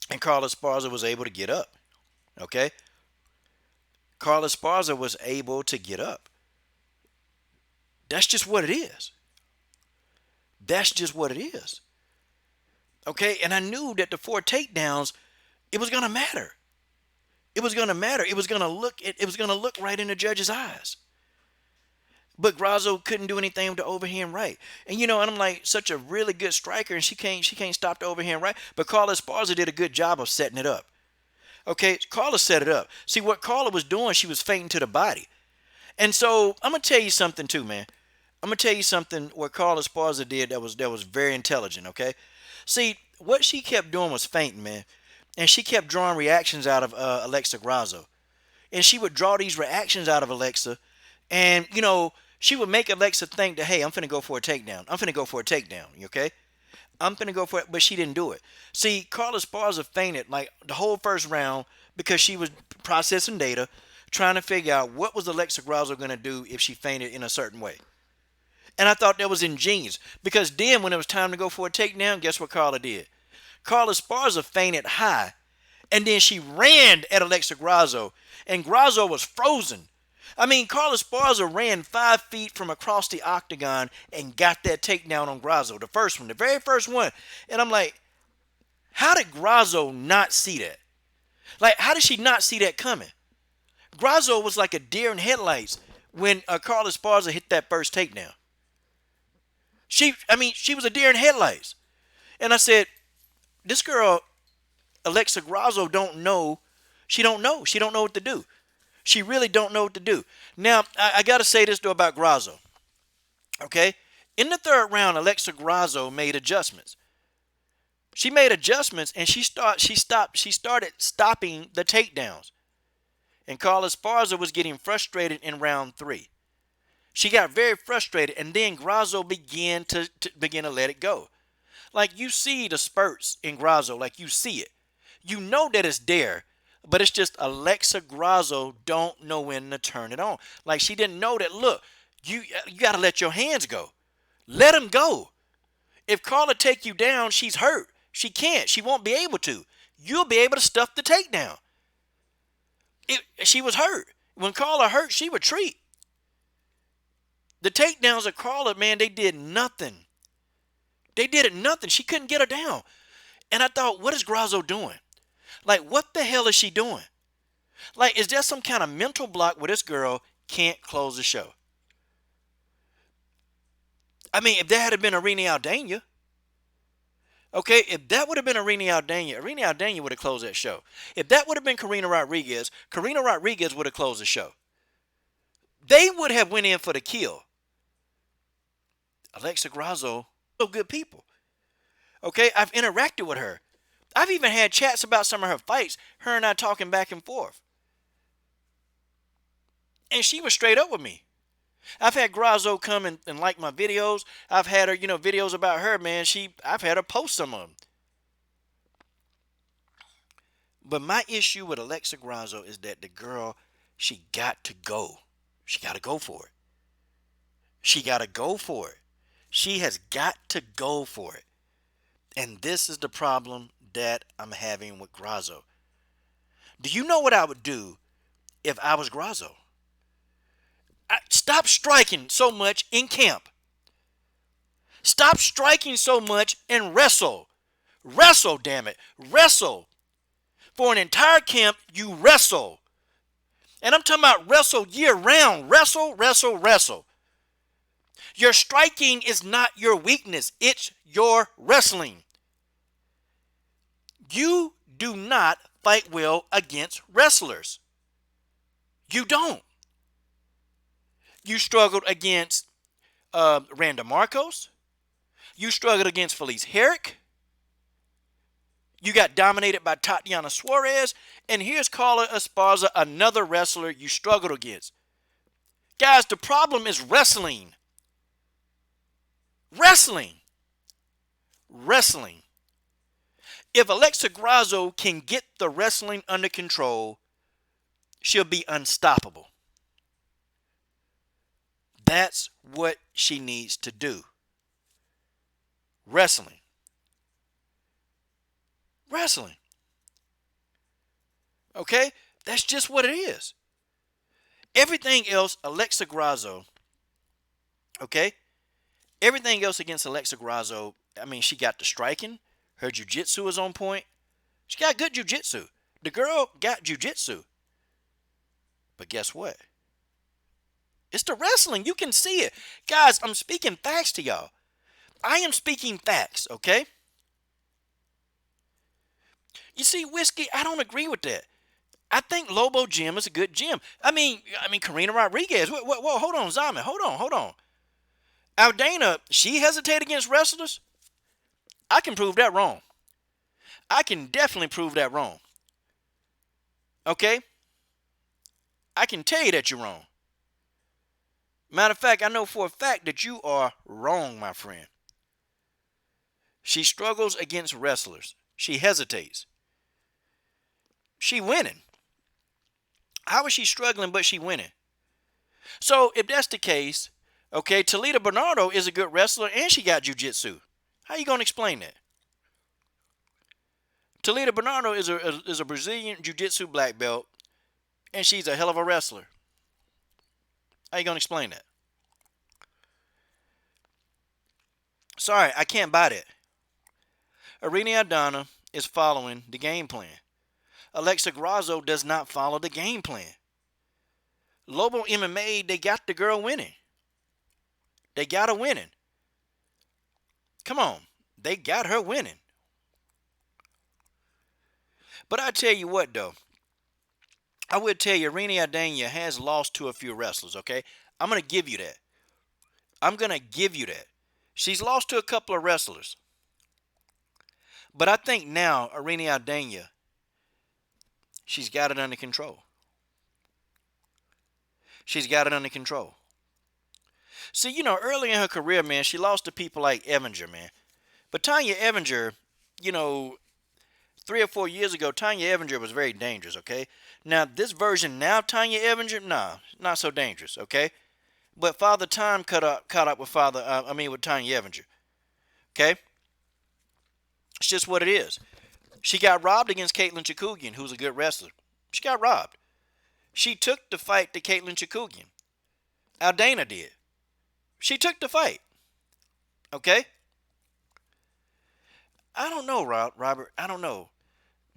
And Carla Esparza was able to get up. Okay? Carla Esparza was able to get up. That's just what it is. That's just what it is. Okay, and I knew that the 4 takedowns, it was gonna matter. It was gonna matter. It was gonna look right in the judge's eyes. But Grasso couldn't do anything with the overhand right. And and I'm like, such a really good striker, and she can't stop the overhand right. But Carla Esparza did a good job of setting it up. Okay, Carla set it up. See, what Carla was doing, she was feinting to the body. And so I'm gonna tell you something too, man. I'm gonna tell you something what Carla Esparza did that was very intelligent, okay? See, what she kept doing was feinting, man. And she kept drawing reactions out of Alexa Grasso. And she would draw these reactions out of Alexa. And, she would make Alexa think that, hey, I'm finna go for a takedown. I'm finna go for a takedown, okay? I'm finna go for it, but she didn't do it. See, Carla Esparza fainted like the whole first round because she was processing data, trying to figure out what was Alexa Grasso going to do if she fainted in a certain way. And I thought that was ingenious because then when it was time to go for a takedown, guess what Carla did? Carla Esparza fainted high, and then she ran at Alexa Grasso, and Grasso was frozen. I mean, Carla Esparza ran 5 feet from across the octagon and got that takedown on Grasso, the first one, the very first one. And I'm like, How did Grasso not see that? Like, how did she not see that coming? Grasso was like a deer in headlights when Carla Esparza hit that first takedown. She was a deer in headlights. And I said, this girl, Alexa Grasso, don't know. She don't know. She don't know what to do. She really don't know what to do. Now, I got to say this, though, about Grasso. Okay? In the third round, Alexa Grasso made adjustments. She made adjustments, and she started stopping the takedowns. And Carla Esparza was getting frustrated in round 3. She got very frustrated, and then Grasso began to let it go. Like, you see the spurts in Grasso, like you see it. You know that it's there, but it's just Alexa Grasso don't know when to turn it on. Like, she didn't know that, look, you got to let your hands go. Let them go. If Carla take you down, she's hurt. She can't. She won't be able to. You'll be able to stuff the takedown. She was hurt. When Carla hurt, she retreat. The takedowns of Carla, man, they did nothing. They did it nothing. She couldn't get her down. And I thought, what is Grasso doing? Like, what the hell is she doing? Like, is there some kind of mental block where this girl can't close the show? I mean, if that had been Irene Aldana, okay, if that would have been Irene Aldana would have closed that show. If that would have been Karina Rodriguez would have closed the show. They would have went in for the kill. Alexa Grasso, so good people. Okay, I've interacted with her. I've even had chats about some of her fights, her and I talking back and forth. And she was straight up with me. I've had Grasso come and like my videos. I've had her, videos about her, man. I've had her post some of them. But my issue with Alexa Grasso is that the girl, she got to go. She got to go for it. She got to go for it. She has got to go for it. And this is the problem that I'm having with Grasso. Do you know what I would do if I was Grasso? Stop striking so much in camp. Stop striking so much and wrestle. Wrestle, damn it. Wrestle. For an entire camp, you wrestle. And I'm talking about wrestle year round. Wrestle, wrestle, wrestle. Your striking is not your weakness. It's your wrestling. You do not fight well against wrestlers. You don't. You struggled against Randa Marcos. You struggled against Felice Herrick. You got dominated by Tatiana Suarez. And here's Carla Esparza, another wrestler you struggled against. Guys, the problem is wrestling. Wrestling. Wrestling. If Alexa Grasso can get the wrestling under control, she'll be unstoppable. That's what she needs to do. Wrestling. Wrestling. Okay? That's just what it is. Everything else, Alexa Grasso, okay? Everything else against Alexa Grasso, I mean, she got the striking. Her jiu-jitsu is on point. She got good jiu-jitsu. The girl got jiu-jitsu. But guess what? It's the wrestling. You can see it. Guys, I'm speaking facts to y'all. I am speaking facts, okay? You see, Whiskey, I don't agree with that. I think Lobo Gym is a good gym. I mean, Karina Rodriguez. Whoa, hold on, Zaman. Hold on. Aldana, she hesitated against wrestlers. I can prove that wrong. I can definitely prove that wrong. Okay? I can tell you that you're wrong. Matter of fact, I know for a fact that you are wrong, my friend. She struggles against wrestlers. She hesitates. She winning. How is she struggling but she winning? So if that's the case, okay, Talita Bernardo is a good wrestler and she got jiu-jitsu. How you going to explain that? Talita Bernardo is a Brazilian jiu-jitsu black belt and she's a hell of a wrestler. How you going to explain that? Sorry, I can't buy that. Irene Aldana is following the game plan. Alexa Grasso does not follow the game plan. Lobo MMA, they got the girl winning. They got her winning. Come on. They got her winning. But I tell you what, though. I would tell you, Irene Aldana has lost to a few wrestlers, okay? I'm going to give you that. I'm going to give you that. She's lost to a couple of wrestlers. But I think now, Irene Aldana, she's got it under control. She's got it under control. See, you know, early in her career, man, she lost to people like Evinger, man. But Tanya Evinger, you know, 3 or 4 years ago, Tanya Evinger was very dangerous, okay? Now, this version now, Tanya Evinger, nah, not so dangerous, okay? But Father Time caught up with with Tanya Evinger, okay? It's just what it is. She got robbed against Caitlin Chikugian, who's a good wrestler. She got robbed. She took the fight to Caitlin Chikugian. Aldana did. She took the fight, okay? I don't know, Robert. I don't know.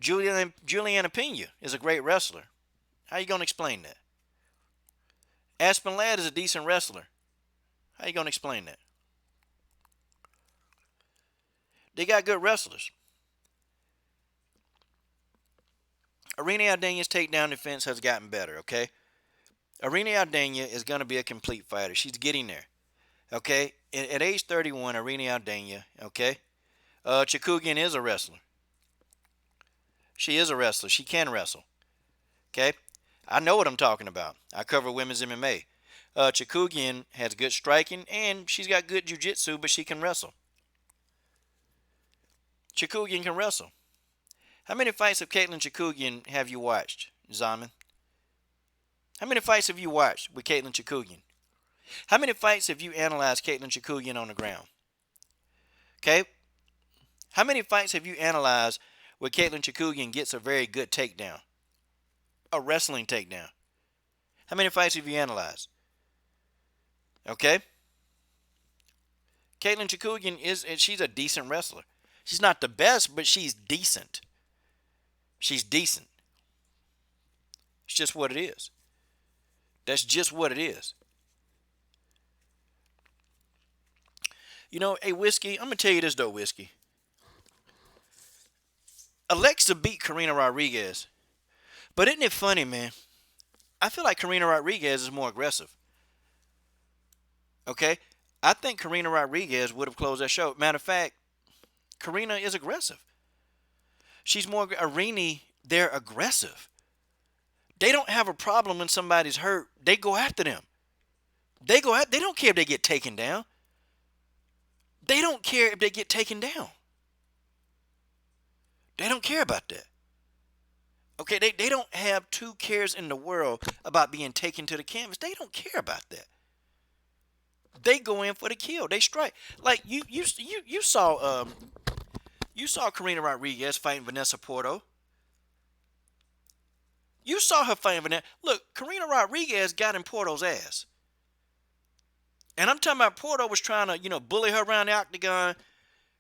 Juliana Pena is a great wrestler. How you going to explain that? Aspen Ladd is a decent wrestler. How you going to explain that? They got good wrestlers. Irene Aldana's takedown defense has gotten better, okay? Irene Aldana is going to be a complete fighter. She's getting there, okay? At age 31, Irene Aldana, okay? Chikugian is a wrestler. She is a wrestler. She can wrestle, okay? I know what I'm talking about. I cover women's MMA. Chikugian has good striking, and she's got good jiu-jitsu, but she can wrestle. Chikugian can wrestle. How many fights of Caitlin Chikugian have you watched, Zaman? How many fights have you watched with Caitlin Chikugian? How many fights have you analyzed Caitlin Chikugian on the ground? Okay? How many fights have you analyzed where Caitlin Chikugian gets a very good takedown? A wrestling takedown. How many fights have you analyzed? Okay? Caitlin Chikugian she's a decent wrestler. She's not the best, but she's decent. She's decent. It's just what it is. That's just what it is. You know, hey, Whiskey, I'm going to tell you this, though, Whiskey. Alexa beat Karina Rodriguez. But isn't it funny, man? I feel like Karina Rodriguez is more aggressive. Okay? I think Karina Rodriguez would have closed that show. Matter of fact, Karina is aggressive. She's more Irene, they're aggressive. They don't have a problem when somebody's hurt. They go after them. They don't care if they get taken down. They don't care if they get taken down. They don't care about that. Okay, they don't have 2 cares in the world about being taken to the canvas. They don't care about that. They go in for the kill. They strike. Like you saw Karina Rodriguez fighting Vanessa Porto. You saw her fighting Vanessa. Look, Karina Rodriguez got in Porto's ass. And I'm talking about Porto was trying to, bully her around the octagon.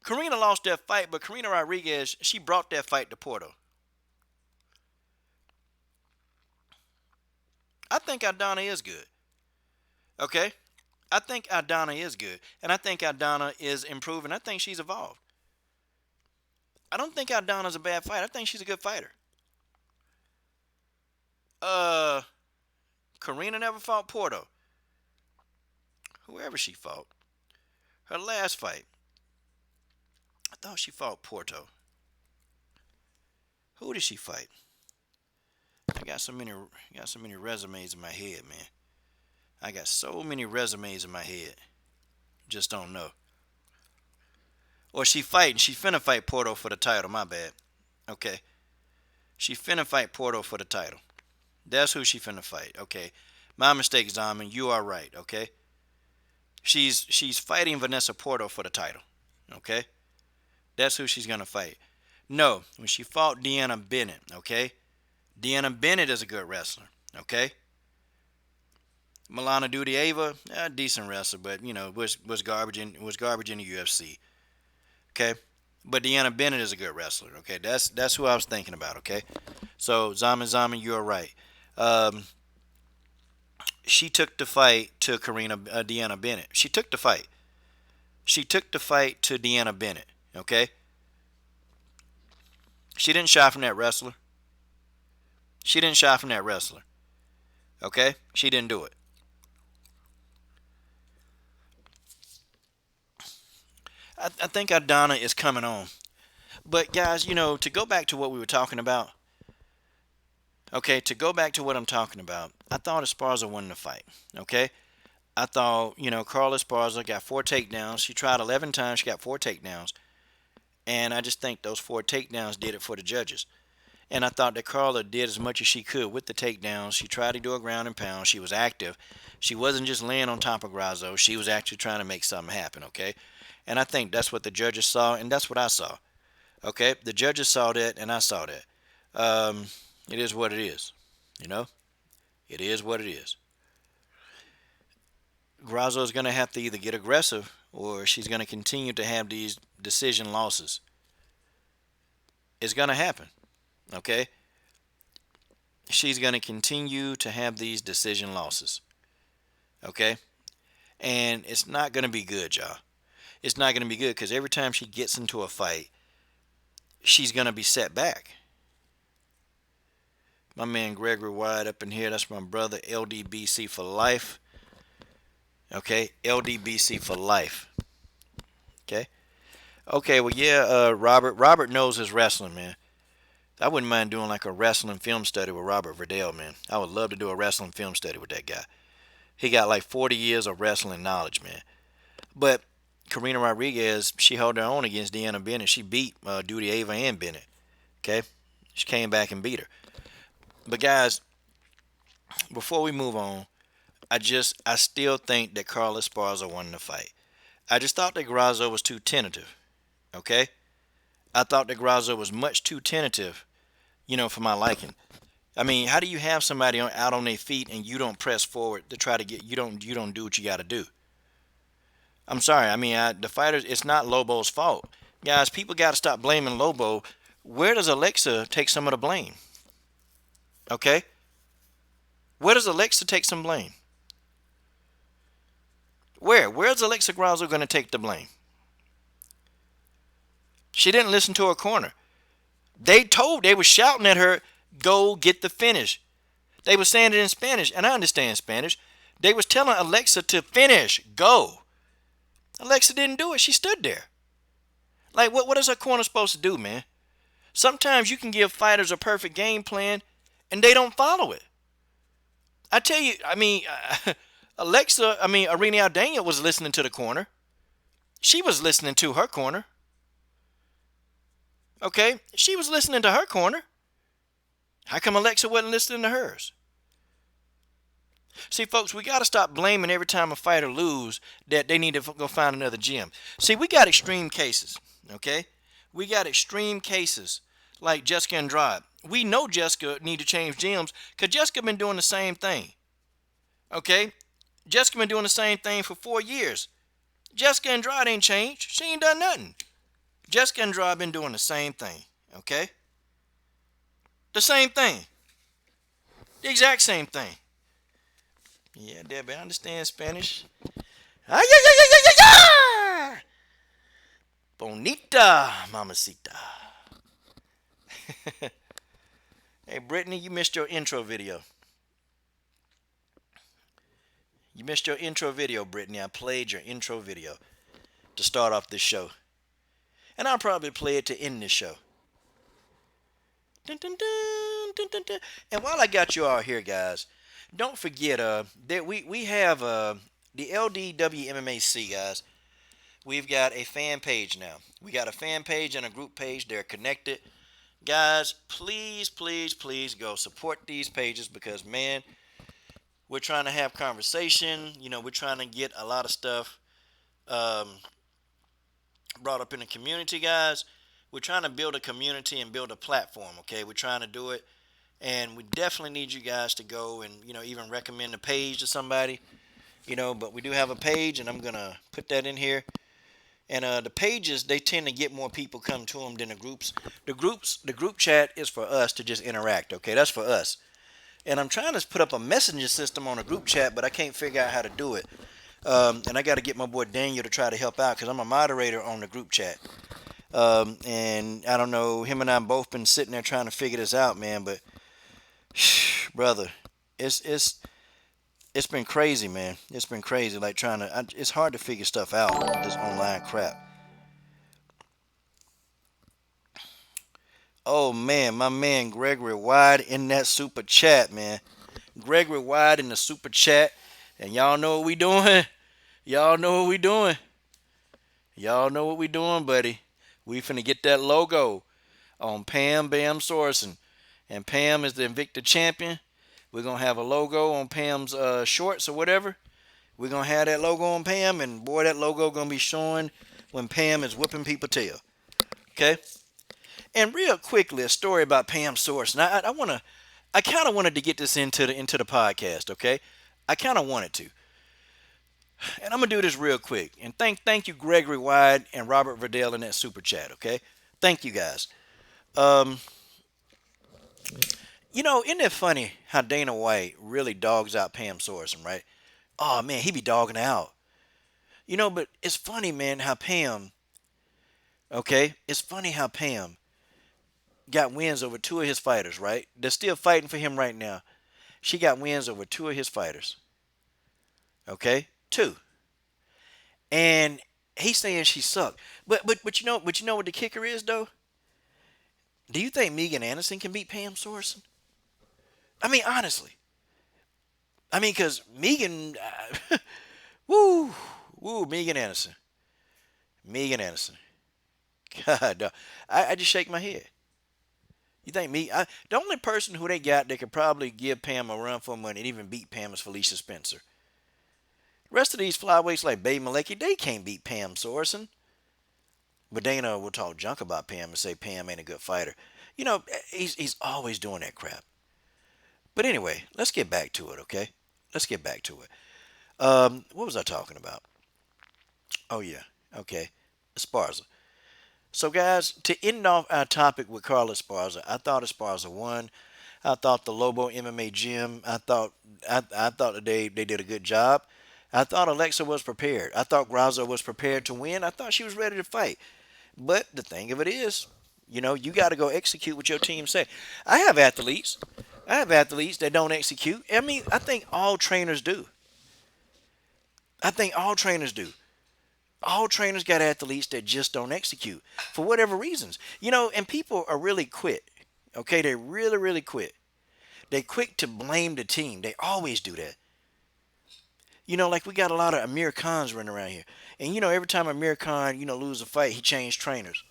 Karina lost that fight, but Karina Rodriguez, she brought that fight to Porto. I think Aldana is good. Okay? I think Aldana is good. And I think Aldana is improving. I think she's evolved. I don't think Aldana's a bad fighter. I think she's a good fighter. Karina never fought Porto. Whoever she fought. Her last fight. I thought she fought Porto. Who did she fight? I got so many resumes in my head, man. I got so many resumes in my head. Just don't know. Or she finna fight Porto for the title, my bad. Okay. She finna fight Porto for the title. That's who she finna fight. Okay. My mistake, Zaman. You are right, okay? She's fighting Vanessa Porto for the title. Okay? That's who she's gonna fight. No, when she fought Deanna Bennett, okay? Deanna Bennett is a good wrestler, okay? Milana Dudieva, a decent wrestler, but was garbage in the UFC. Okay? But Deanna Bennett is a good wrestler. Okay, that's who I was thinking about. Okay, so Zaman, you're right. Um, she took the fight to Deanna Bennett. She took the fight. She took the fight to Deanna Bennett. Okay, she didn't shy from that wrestler. She didn't shy from that wrestler. Okay, she didn't do it. I think Adana is coming on. But guys, to go back to what we were talking about. Okay, to go back to what I'm talking about, I thought Esparza won the fight. Okay, I thought, Carla Esparza got 4 takedowns. She tried 11 times. She got 4 takedowns. And I just think those 4 takedowns did it for the judges. And I thought that Carla did as much as she could with the takedowns. She tried to do a ground and pound. She was active. She wasn't just laying on top of Grasso. She was actually trying to make something happen, okay? And I think that's what the judges saw, and that's what I saw. Okay? The judges saw that, and I saw that. It is what it is. It is what it is. Grasso is going to have to either get aggressive or she's going to continue to have these decision losses. It's going to happen. Okay? She's going to continue to have these decision losses. Okay? And it's not going to be good, y'all. It's not going to be good because every time she gets into a fight, she's going to be set back. My man Gregory Wyatt up in here, that's my brother, LDBC for life. Okay? LDBC for life. Okay? Okay, well, yeah, Robert knows his wrestling, man. I wouldn't mind doing like a wrestling film study with Robert Verdell, man. I would love to do a wrestling film study with that guy. He got like 40 years of wrestling knowledge, man. But Karina Rodriguez, she held her own against Deanna Bennett. She beat Duty Ava and Bennett. Okay? She came back and beat her. But guys, before we move on, I still think that Carla Esparza won the fight. I just thought that Grasso was too tentative. Okay? I thought that Grasso was much too tentative, for my liking. I mean, how do you have somebody out on their feet and you don't press forward to try to get you don't do what you got to do? I'm sorry. I mean, the fighters. It's not Lobo's fault, guys. People got to stop blaming Lobo. Where does Alexa take some of the blame? Okay. Where does Alexa take some blame? Where's Alexa Grasso going to take the blame? She didn't listen to her corner. They were shouting at her, go get the finish. They were saying it in Spanish, and I understand Spanish. They was telling Alexa to finish, go. Alexa didn't do it. She stood there. Like, what is her corner supposed to do, man? Sometimes you can give fighters a perfect game plan, and they don't follow it. I tell you, I mean, Irene Aldana was listening to the corner. She was listening to her corner. Okay? She was listening to her corner. How come Alexa wasn't listening to hers? See, folks, we got to stop blaming every time a fighter loses that they need to go find another gym. See, we got extreme cases, okay? We got extreme cases like Jessica Andrade. We know Jessica need to change gyms because Jessica been doing the same thing, okay? Jessica been doing the same thing for 4 years. Jessica Andrade ain't changed. She ain't done nothing. Jessica Andrade been doing the same thing, okay? The same thing. The exact same thing. Yeah, Debbie, I understand Spanish. Ay, ay, ay, ay, ay, ay, ay. Bonita, mamacita. Hey, Brittany, you missed your intro video. You missed your intro video, Brittany. I played your intro video to start off this show. And I'll probably play it to end this show. Dun, dun, dun, dun, dun, dun. And while I got you all here, guys, don't forget that we have the LDW MMAC, guys. We've got a fan page now. We got a fan page and a group page. They're connected. Guys, please, please, please go support these pages because, man, we're trying to have conversation. We're trying to get a lot of stuff brought up in the community, guys. We're trying to build a community and build a platform, okay? We're trying to do it. And we definitely need you guys to go and, even recommend the page to somebody. But we do have a page, and I'm going to put that in here. And the pages, they tend to get more people come to them than the groups. The group chat is for us to just interact. Okay, that's for us. And I'm trying to put up a messenger system on a group chat, but I can't figure out how to do it. And I got to get my boy Daniel to try to help out because I'm a moderator on the group chat. And I don't know, him and I both been sitting there trying to figure this out, man. But brother, it's been crazy, man. It's been crazy. Like it's hard to figure stuff out with this online crap. Oh man, my man Gregory Wide in that super chat, man. Gregory Wide in the super chat, and y'all know what we doing. Y'all know what we doing. Y'all know what we doing, buddy. We finna get that logo on Pam Bam Sorensen, and Pam is the Invicta champion. We're gonna have a logo on Pam's shorts or whatever. We're gonna have that logo on Pam, and boy, that logo gonna be showing when Pam is whipping people tail. Okay. And real quickly, a story about Pam Sorensen. I kind of wanted to get this into the podcast. Okay, I kind of wanted to, and I'm gonna do this real quick. And thank you, Gregory Wide and Robert Verdell in that super chat. Okay, thank you guys. Um, isn't it funny how Dana White really dogs out Pam Sorensen, right? Oh man, he be dogging her out. But it's funny, man, how Pam. Okay, it's funny how Pam got wins over two of his fighters, right? They're still fighting for him right now. She got wins over two of his fighters. Okay? Two. And he's saying she sucked. But you know what the kicker is though? Do you think Megan Anderson can beat Pam Sorensen? I mean, honestly. I mean, because Megan, woo, Megan Anderson. Megan Anderson. God, I just shake my head. You think the only person who they got that could probably give Pam a run for money and even beat Pam is Felicia Spencer. The rest of these flyweights like Bay Malecki, they can't beat Pam Sorensen. But Dana will talk junk about Pam and say Pam ain't a good fighter. He's always doing that crap. But anyway, let's get back to it, okay? Let's get back to it. What was I talking about? Oh yeah, okay. Esparza. So guys, to end off our topic with Carla Esparza, I thought Esparza won. I thought the Lobo MMA gym. I thought that they did a good job. I thought Alexa was prepared. I thought Grasso was prepared to win. I thought she was ready to fight. But the thing of it is, you got to go execute what your team say. I have athletes. I have athletes that don't execute. I mean, I think all trainers do. I think all trainers do. All trainers got athletes that just don't execute for whatever reasons. And people are really quit. Okay, they really, really quit. They quick to blame the team. They always do that. Like we got a lot of Amir Khans running around here. And every time Amir Khan, lose a fight, he changed trainers.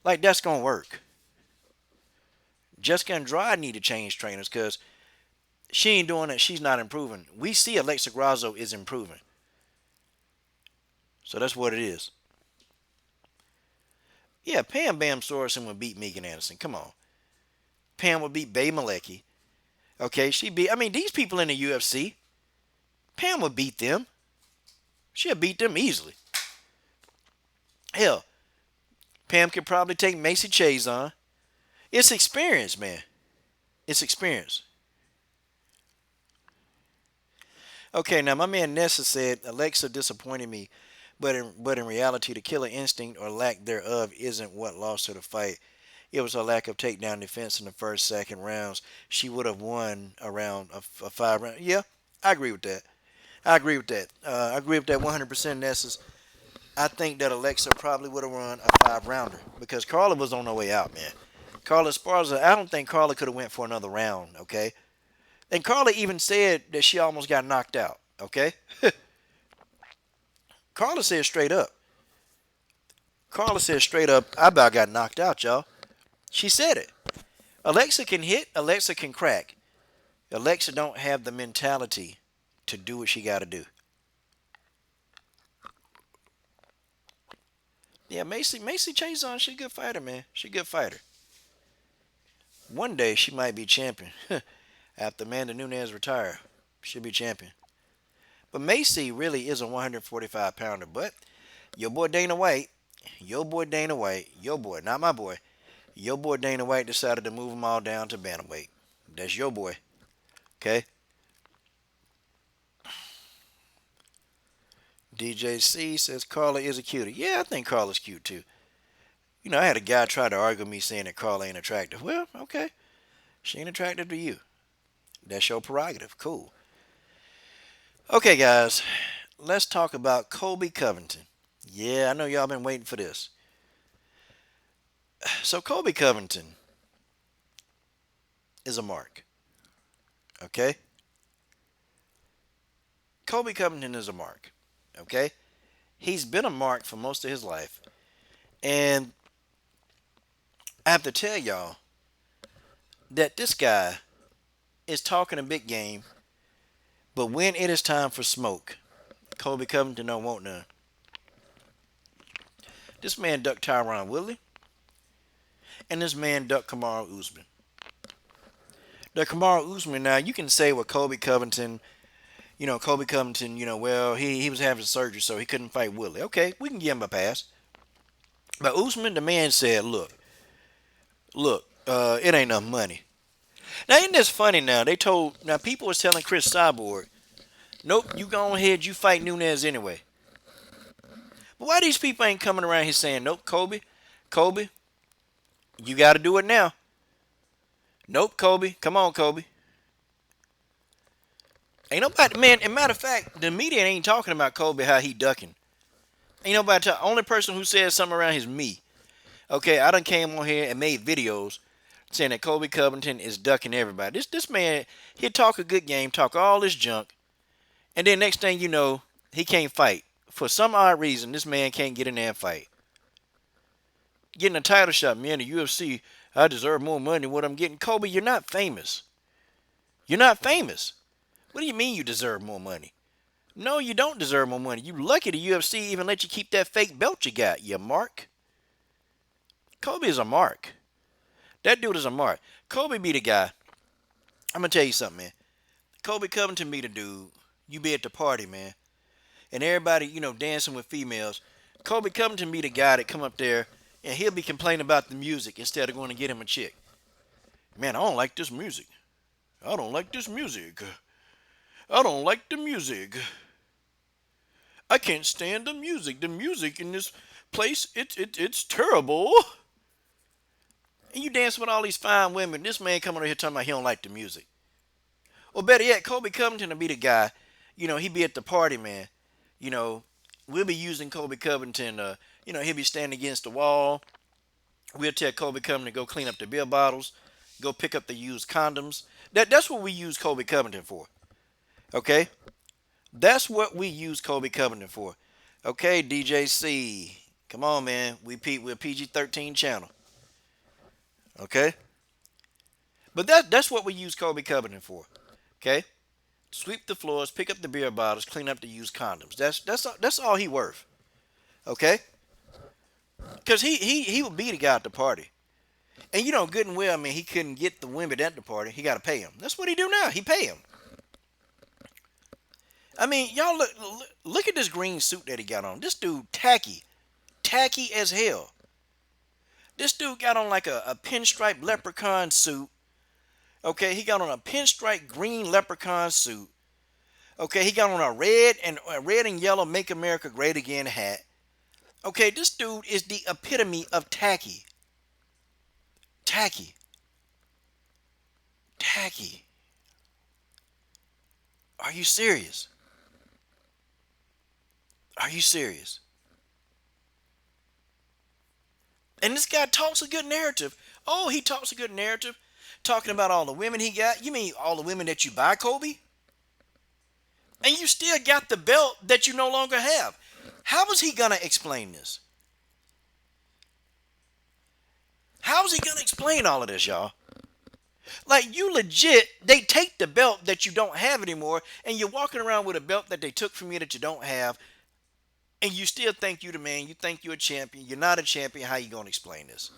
Like that's gonna work. Jessica Andrade need to change trainers because she ain't doing it. She's not improving. We see Alexa Grasso is improving. So that's what it is. Yeah, Pam Bam Sorensen would beat Megan Anderson. Come on. Pam would beat Bay Malecki. Okay, these people in the UFC, Pam would beat them. She'll beat them easily. Hell, Pam could probably take Macy Chase on. It's experience, man. It's experience. Okay, now my man Nessa said Alexa disappointed me, but in reality, the killer instinct or lack thereof isn't what lost her the fight. It was her lack of takedown defense in the first, second rounds. She would have won around a 5 round. Yeah, I agree with that. I agree with that. I agree with that 100%, Nessa. I think that Alexa probably would have run a 5 rounder because Carla was on her way out, man. Carla Esparza, I don't think Carla could have went for another round, okay? And Carla even said that she almost got knocked out, okay? Carla said straight up. Carla said straight up, I about got knocked out, y'all. She said it. Alexa can hit, Alexa can crack. Alexa don't have the mentality to do what she got to do. Yeah, Macy Chiasson, she a good fighter, man. She a good fighter. One day she might be champion. After Amanda Nunes retire, she'll be champion. But Macy really is a 145 pounder. But your boy Dana White, your boy Dana White, your boy, not my boy, your boy Dana White decided to move them all down to bantamweight. That's your boy. Okay? DJC says Carla is a cutie. Yeah, I think Carla's cute too. You know, I had a guy try to argue with me saying that Carla ain't attractive. Well, okay. She ain't attractive to you. That's your prerogative. Cool. Okay, guys. Let's talk about Colby Covington. Yeah, I know y'all been waiting for this. So Colby Covington is a mark. Okay? Colby Covington is a mark. Okay? He's been a mark for most of his life. And I have to tell y'all that this guy is talking a big game, but when it is time for smoke, Colby Covington don't want none. This man ducked Tyron Woodley, and this man ducked Kamaru Usman. The Kamaru Usman, now you can say what Colby Covington, well, he was having surgery, so he couldn't fight Woodley. Okay, we can give him a pass. But Usman, the man said, look, it ain't enough money. Now, isn't this funny now? People was telling Chris Cyborg, nope, you go ahead, you fight Nunes anyway. But why these people ain't coming around here saying, nope, Colby, you got to do it now. Nope, Colby, come on, Colby. Ain't nobody, man, as a matter of fact, the media ain't talking about Colby, how he ducking. Ain't nobody, only person who says something around is me. Okay, I done came on here and made videos saying that Colby Covington is ducking everybody. This man, he'll talk a good game, talk all this junk, and then next thing you know, he can't fight. For some odd reason, this man can't get in there and fight. Getting a title shot, man, the UFC, I deserve more money than what I'm getting. Colby, you're not famous. You're not famous. What do you mean you deserve more money? No, you don't deserve more money. You lucky the UFC even let you keep that fake belt you got, you mark. Colby is a mark. That dude is a mark. Colby be the guy. I'm going to tell you something, man. Colby Covington be the dude. You be at the party, man. And everybody, dancing with females. Colby Covington be the guy that come up there and he'll be complaining about the music instead of going to get him a chick. Man, I don't like this music. I don't like this music. I don't like the music. I can't stand the music. The music in this place, it's terrible. And you dance with all these fine women. This man coming over here talking about he don't like the music. Or better yet, Colby Covington will be the guy. He be at the party, man. We'll be using Colby Covington. He'll be standing against the wall. We'll tell Colby Covington to go clean up the beer bottles, go pick up the used condoms. That's what we use Colby Covington for. Okay? That's what we use Colby Covington for. Okay, DJC. Come on, man. We're a PG-13 channel. Okay? But that's what we use Colby Covington for. Okay? Sweep the floors, pick up the beer bottles, clean up the used condoms. That's all he worth. Okay? Because he would be the guy at the party. And good and well, I mean, he couldn't get the women at the party. He got to pay them. That's what he do now. He pay them. I mean, y'all look at this green suit that he got on. This dude tacky as hell. This dude got on like a pinstripe leprechaun suit. Okay, he got on a pinstripe green leprechaun suit. Okay, he got on a red and yellow Make America Great Again hat. Okay, this dude is the epitome of tacky. Tacky. Are you serious? Are you serious? And this guy talks a good narrative. Oh, he talks a good narrative. Talking about all the women he got. You mean all the women that you buy, Colby? And you still got the belt that you no longer have. How is he going to explain this? How is he going to explain all of this, y'all? Like, you legit, they take the belt that you don't have anymore, and you're walking around with a belt that they took from you that you don't have, and you still think you the man. You think you're a champion. You're not a champion. How you going to explain this?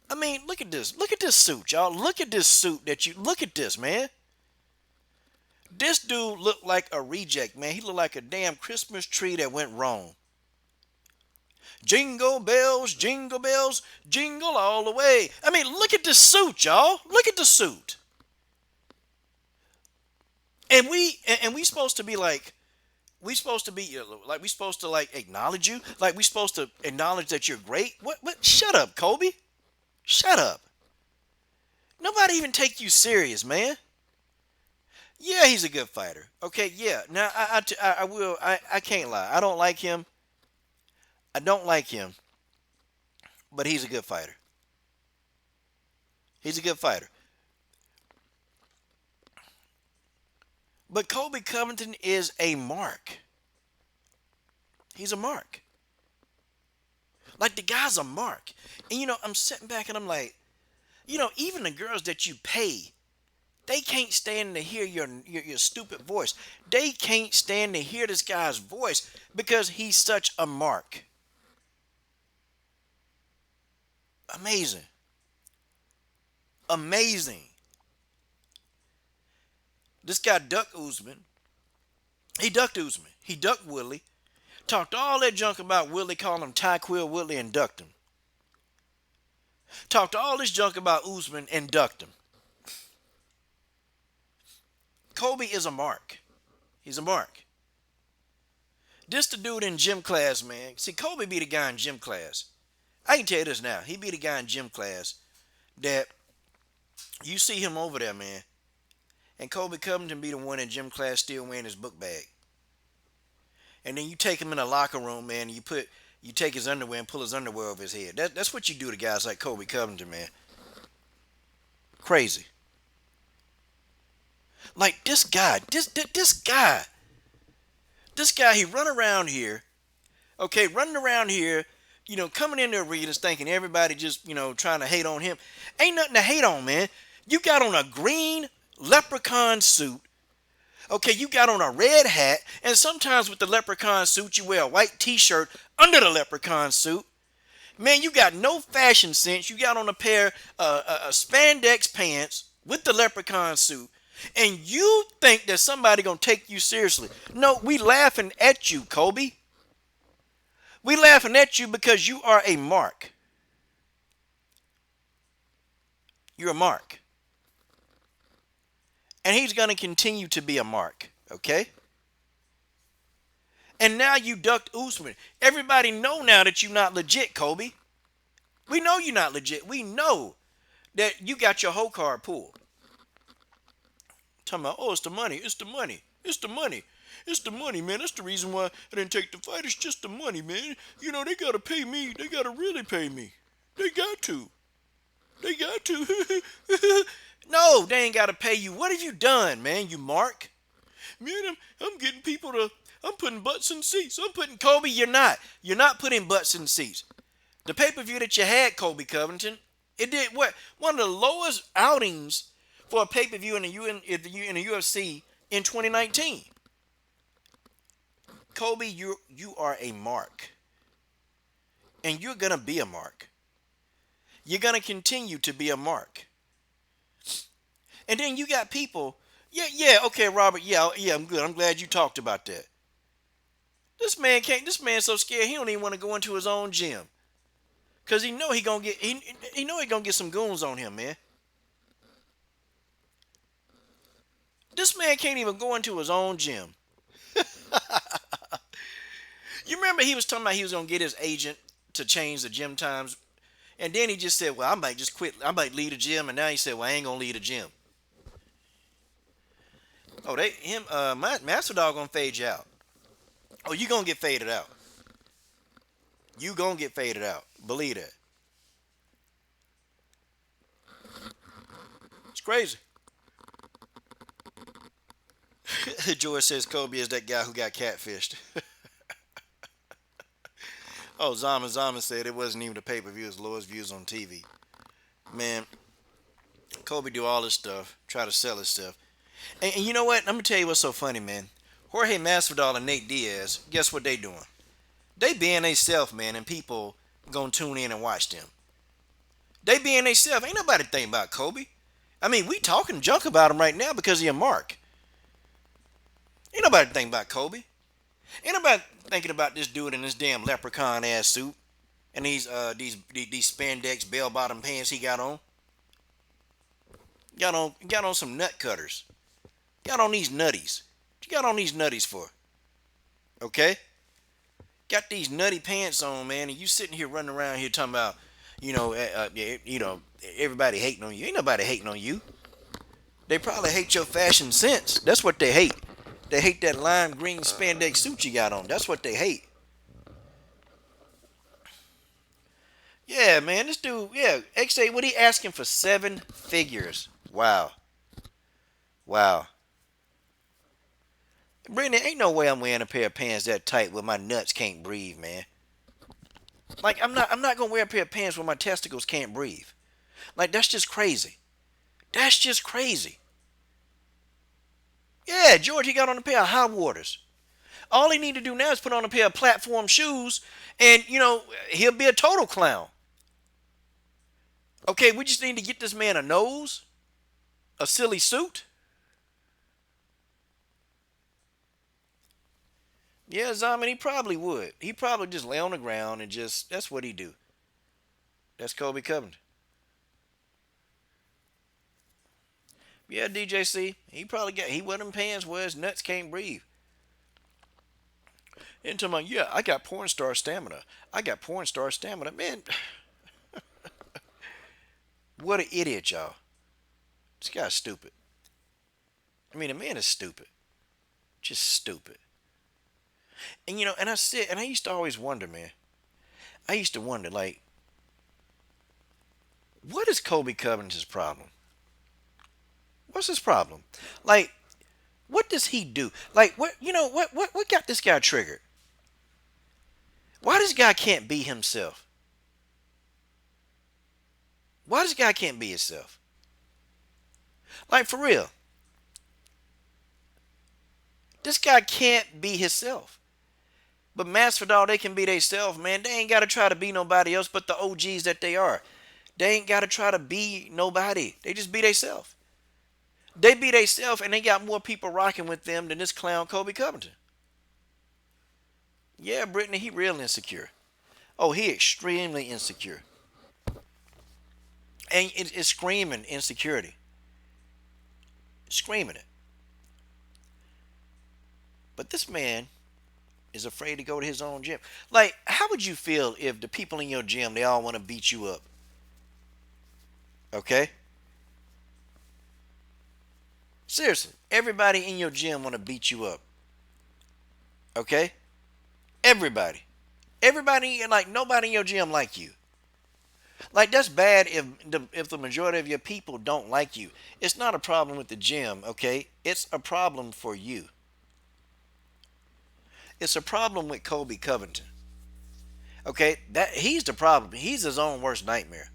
I mean, look at this. Look at this suit, y'all. Look at this suit look at this, man. This dude looked like a reject, man. He looked like a damn Christmas tree that went wrong. Jingle bells, jingle all the way. I mean, look at the suit, y'all. Look at the suit. And we supposed to be like, we supposed to be like, we supposed to like acknowledge you, like we supposed to acknowledge that you're great. What? Shut up, Colby. Shut up. Nobody even take you serious, man. Yeah, he's a good fighter. Okay, yeah. Now I can't lie. I don't like him. I don't like him. But he's a good fighter. He's a good fighter. But Colby Covington is a mark. He's a mark. Like, the guy's a mark. And, I'm sitting back and I'm like, even the girls that you pay, they can't stand to hear your stupid voice. They can't stand to hear this guy's voice because he's such a mark. Amazing. Amazing. This guy ducked Usman. He ducked Usman. He ducked Woodley. Talked all that junk about Woodley, calling him Tyquil Woodley, and ducked him. Talked all this junk about Usman and ducked him. Colby is a mark. He's a mark. This the dude in gym class, man. See, Colby be the guy in gym class. I can tell you this now. He be the guy in gym class that you see him over there, man. And Colby Covington be the one in gym class still wearing his book bag. And then you take him in the locker room, man, and you take his underwear and pull his underwear over his head. That's what you do to guys like Colby Covington, man. Crazy. Like, this guy, he run around here, okay, running around here, coming in the arenas thinking everybody just, trying to hate on him. Ain't nothing to hate on, man. You got on a green leprechaun suit. Okay, you got on a red hat, and sometimes with the leprechaun suit, you wear a white t-shirt under the leprechaun suit. Man, you got no fashion sense. You got on a pair of spandex pants with the leprechaun suit, and you think that somebody gonna take you seriously. No, we laughing at you, Colby. We laughing at you because you are a mark. You're a mark. And he's going to continue to be a mark, okay? And now you ducked Usman. Everybody know now that you're not legit, Colby. We know you're not legit. We know that you got your whole card pulled. Talking about, oh, it's the money, it's the money, it's the money. It's the money, man. That's the reason why I didn't take the fight. It's just the money, man. They got to pay me. They got to really pay me. They got to. They got to. No, they ain't got to pay you. What have you done, man, you mark? Man, I'm getting people to, I'm putting butts in seats. Colby, you're not. You're not putting butts in seats. The pay-per-view that you had, Colby Covington, it did what? One of the lowest outings for a pay-per-view in the UFC in 2019. Colby, you are a mark. And you're going to be a mark. You're going to continue to be a mark. And then you got people, okay, Robert, yeah, I'm good. I'm glad you talked about that. This man's so scared he don't even want to go into his own gym. Cause he know he gonna get some goons on him, man. This man can't even go into his own gym. You remember he was talking about he was gonna get his agent to change the gym times, and then he just said, well, I might just quit. I might leave the gym, and now he said, well, I ain't gonna leave the gym. Oh, Masvidal gonna fade you out. Oh, you gonna get faded out. You gonna get faded out. Believe that. It's crazy. George says Colby is that guy who got catfished. Oh, Zama said it wasn't even the pay-per-view, it's lowest views on TV. Man, Colby do all this stuff, try to sell his stuff. And you know what? I'm going to tell you what's so funny, man. Jorge Masvidal and Nate Diaz, guess what they doing? They being they self, man, and people going to tune in and watch them. They being they self. Ain't nobody thinking about Colby. I mean, we talking junk about him right now because of your mark. Ain't nobody thinking about Kobe. Ain't nobody thinking about this dude in this damn leprechaun ass suit and these spandex bell bottom pants he got on. Got on some nut cutters. Got on these nutties. What you got on these nutties for? Okay? Got these nutty pants on, man, and you sitting here running around here talking about, everybody hating on you. Ain't nobody hating on you. They probably hate your fashion sense. That's what they hate. They hate that lime green spandex suit you got on. That's what they hate. Yeah, man, this dude, yeah, XA, what he asking for 7 figures? Wow. Wow. Brittany, ain't no way I'm wearing a pair of pants that tight where my nuts can't breathe, man. Like I'm not gonna wear a pair of pants where my testicles can't breathe. Like that's just crazy. That's just crazy. Yeah, George, he got on a pair of high waters. All he need to do now is put on a pair of platform shoes, and he'll be a total clown. Okay, we just need to get this man a nose, a silly suit. Yeah, Zaman, he probably would. He probably just lay on the ground and that's what he do. That's Colby Covington. Yeah, DJC, he wear them pants where his nuts can't breathe. And to my, yeah, I got porn star stamina. I got porn star stamina. Man, what an idiot, y'all. This guy's stupid. I mean, the man is stupid. Just stupid. And I used to always wonder, man. I used to wonder, like, what is Colby Covington's problem? What's his problem? Like, what does he do? Like, what got this guy triggered? Why this guy can't be himself? Why this guy can't be himself? Like, for real. This guy can't be himself. But Masvidal, they can be themselves, man. They ain't got to try to be nobody else but the OGs that they are. They ain't got to try to be nobody. They just be themselves. They be themselves, and they got more people rocking with them than this clown Colby Covington. Yeah, Brittany, he real insecure. Oh, he extremely insecure. And it's screaming insecurity. Screaming it. But this man is afraid to go to his own gym. Like, how would you feel if the people in your gym, they all want to beat you up? Okay? Seriously, everybody in your gym want to beat you up. Okay? Everybody. Everybody, like, nobody in your gym like you. Like, that's bad if the majority of your people don't like you. It's not a problem with the gym, okay? It's a problem for you. It's a problem with Colby Covington. Okay? He's the problem. He's his own worst nightmare.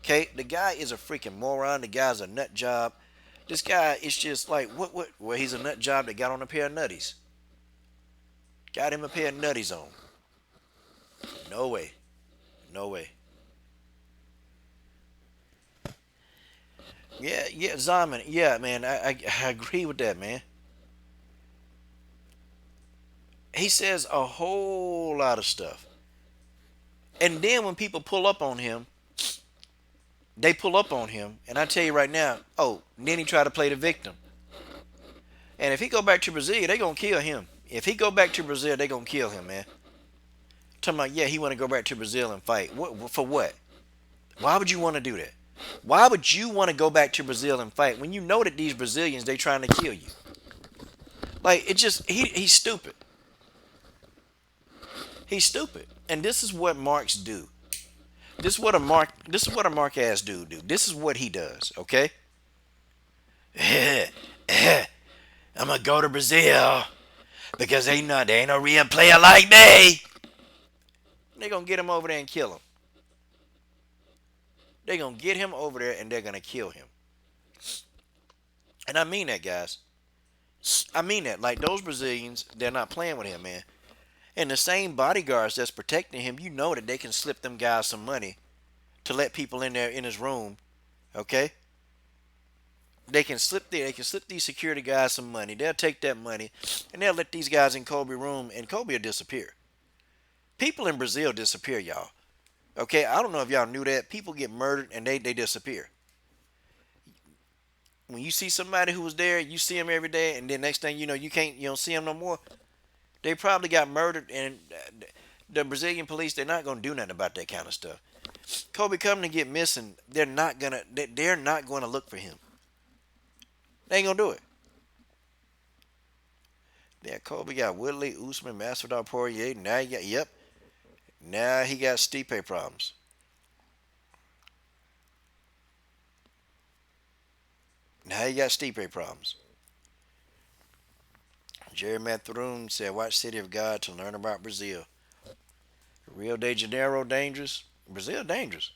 Okay? The guy is a freaking moron. The guy's a nut job. This guy is just like, what? Well, he's a nut job that got on a pair of nutties. Got him a pair of nutties on. No way. No way. Yeah, Zaman. Yeah, man, I agree with that, man. He says a whole lot of stuff. And then when people pull up on him, they pull up on him, and I tell you right now, then he try to play the victim. And if he go back to Brazil, they gonna kill him. If he go back to Brazil, they gonna kill him, man. Talking about, yeah, he want to go back to Brazil and fight. What, for what? Why would you want to do that? Why would you want to go back to Brazil and fight when you know that these Brazilians, they trying to kill you? Like, it just, he's stupid. He's stupid. And this is what marks do. This is what a mark ass dude do. This is what he does, okay? I'm gonna go to Brazil because there ain't no real player like me. They're gonna get him over there and kill him. They're gonna get him over there and they're gonna kill him. And I mean that, guys. I mean that. Like, those Brazilians, they're not playing with him, man. And the same bodyguards that's protecting him, you know that they can slip them guys some money to let people in there in his room, okay? They can slip these security guys some money. They'll take that money and they'll let these guys in Colby room and Colby will disappear. People in Brazil disappear, y'all. Okay, I don't know if y'all knew that. People get murdered and they disappear. When you see somebody who was there, you see them every day, and then next thing you know, you don't see them no more. They probably got murdered, and the Brazilian police, they're not gonna do nothing about that kind of stuff. Colby Covington get missing, they're not gonna look for him. They ain't gonna do it. Yeah, Colby got Woodley, Usman, Masvidal, Poirier. Now he got Stipe problems. Now he got Stipe problems. Jerry Mathurin said, watch City of God to learn about Brazil. Rio de Janeiro dangerous. Brazil dangerous.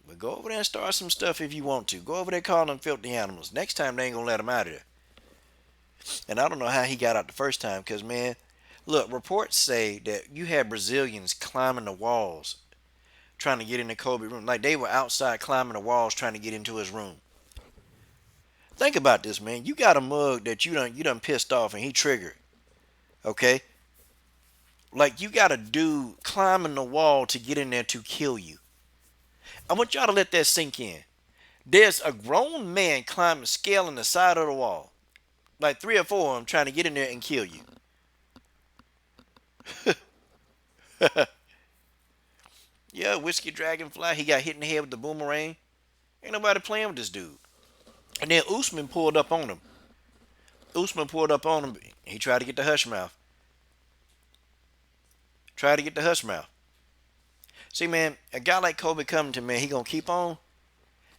But go over there and start some stuff if you want to. Go over there calling them filthy animals. Next time they ain't going to let him out of there. And I don't know how he got out the first time because, man, look, reports say that you had Brazilians climbing the walls trying to get into Colby's room. Like they were outside climbing the walls trying to get into his room. Think about this, man. You got a mug that you done pissed off and he triggered. Okay? Like you got a dude climbing the wall to get in there to kill you. I want y'all to let that sink in. There's a grown man climbing, scaling the side of the wall. Like 3 or 4 of them trying to get in there and kill you. Yeah, Whiskey Dragonfly, he got hit in the head with the boomerang. Ain't nobody playing with this dude. And then Usman pulled up on him. He tried to get the hush mouth. See, man, a guy like Colby Covington, man, he gonna keep on,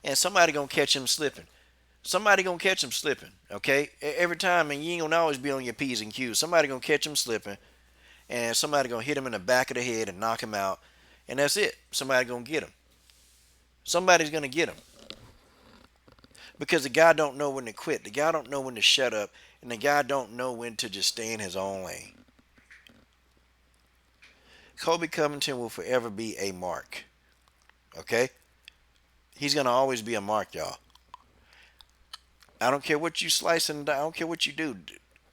and somebody gonna catch him slipping. Okay? Every time, and you ain't gonna always be on your P's and Q's. Somebody gonna catch him slipping, and somebody gonna hit him in the back of the head and knock him out, and that's it. Somebody gonna get him. Somebody's gonna get him. Because the guy don't know when to quit. The guy don't know when to shut up, and the guy don't know when to just stay in his own lane. Colby Covington will forever be a mark. Okay? He's going to always be a mark, y'all. I don't care what you slice and I don't care what you do.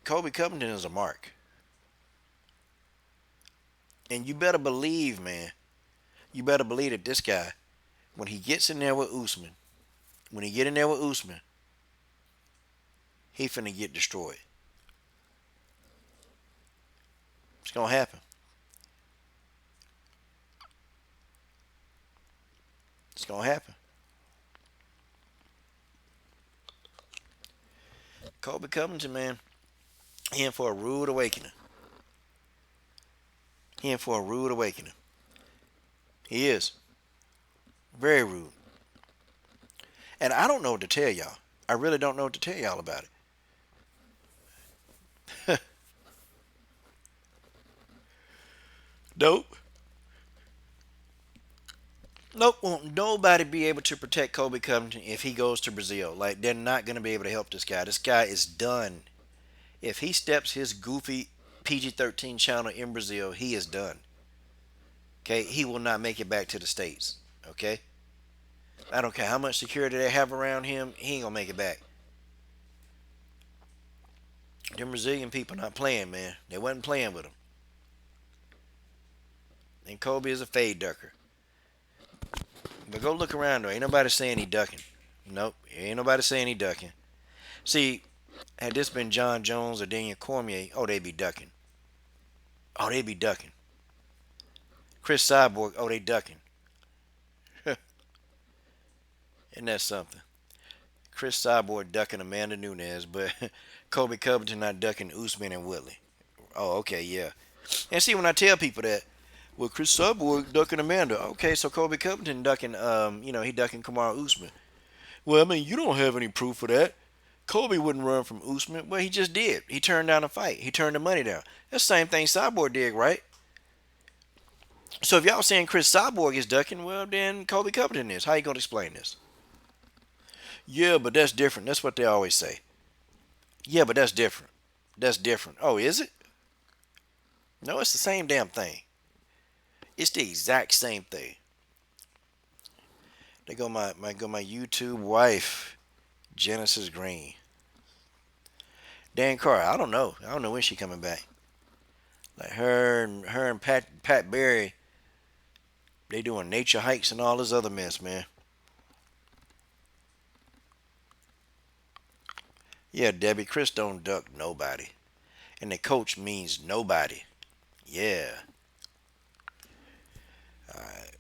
Colby Covington is a mark. And you better believe, man, that this guy, when he gets in there with Usman, he finna get destroyed. It's going to happen. It's going to happen. Colby Covington, man, he in for a rude awakening. He is. Very rude. And I don't know what to tell y'all. I really don't know what to tell y'all about it. Nope. Won't nobody be able to protect Colby Covington if he goes to Brazil. Like, they're not going to be able to help this guy. This guy is done. If he steps his goofy PG-13 channel in Brazil, he is done. Okay? He will not make it back to the States. Okay? I don't care how much security they have around him, he ain't going to make it back. Them Brazilian people not playing, man. They wasn't playing with him. And Colby is a fade ducker. But go look around though. Ain't nobody saying he ducking. Nope. Ain't nobody saying he ducking. See, had this been John Jones or Daniel Cormier, they'd be ducking. Chris Cyborg, they ducking. Isn't that something? Chris Cyborg ducking Amanda Nunes, but Colby Covington not ducking Usman and Woodley. Oh, okay, yeah. And see, when I tell people that, well, Chris Cyborg ducking Amanda. Okay, so Colby Covington ducking, he ducking Kamaru Usman. Well, I mean, you don't have any proof of that. Colby wouldn't run from Usman. Well, he just did. He turned down a fight. He turned the money down. That's the same thing Cyborg did, right? So if y'all saying Chris Cyborg is ducking, well, then Colby Covington is. How you going to explain this? Yeah, but that's different. That's what they always say. Yeah, but that's different. Oh, is it? No, it's the same damn thing. It's the exact same thing. They go my YouTube wife, Genesis Green. Dan Carr, I don't know. I don't know when she coming back. Like her and Pat Berry, they doing nature hikes and all this other mess, man. Yeah, Debbie, Chris don't duck nobody. And the coach means nobody. Yeah. Alright.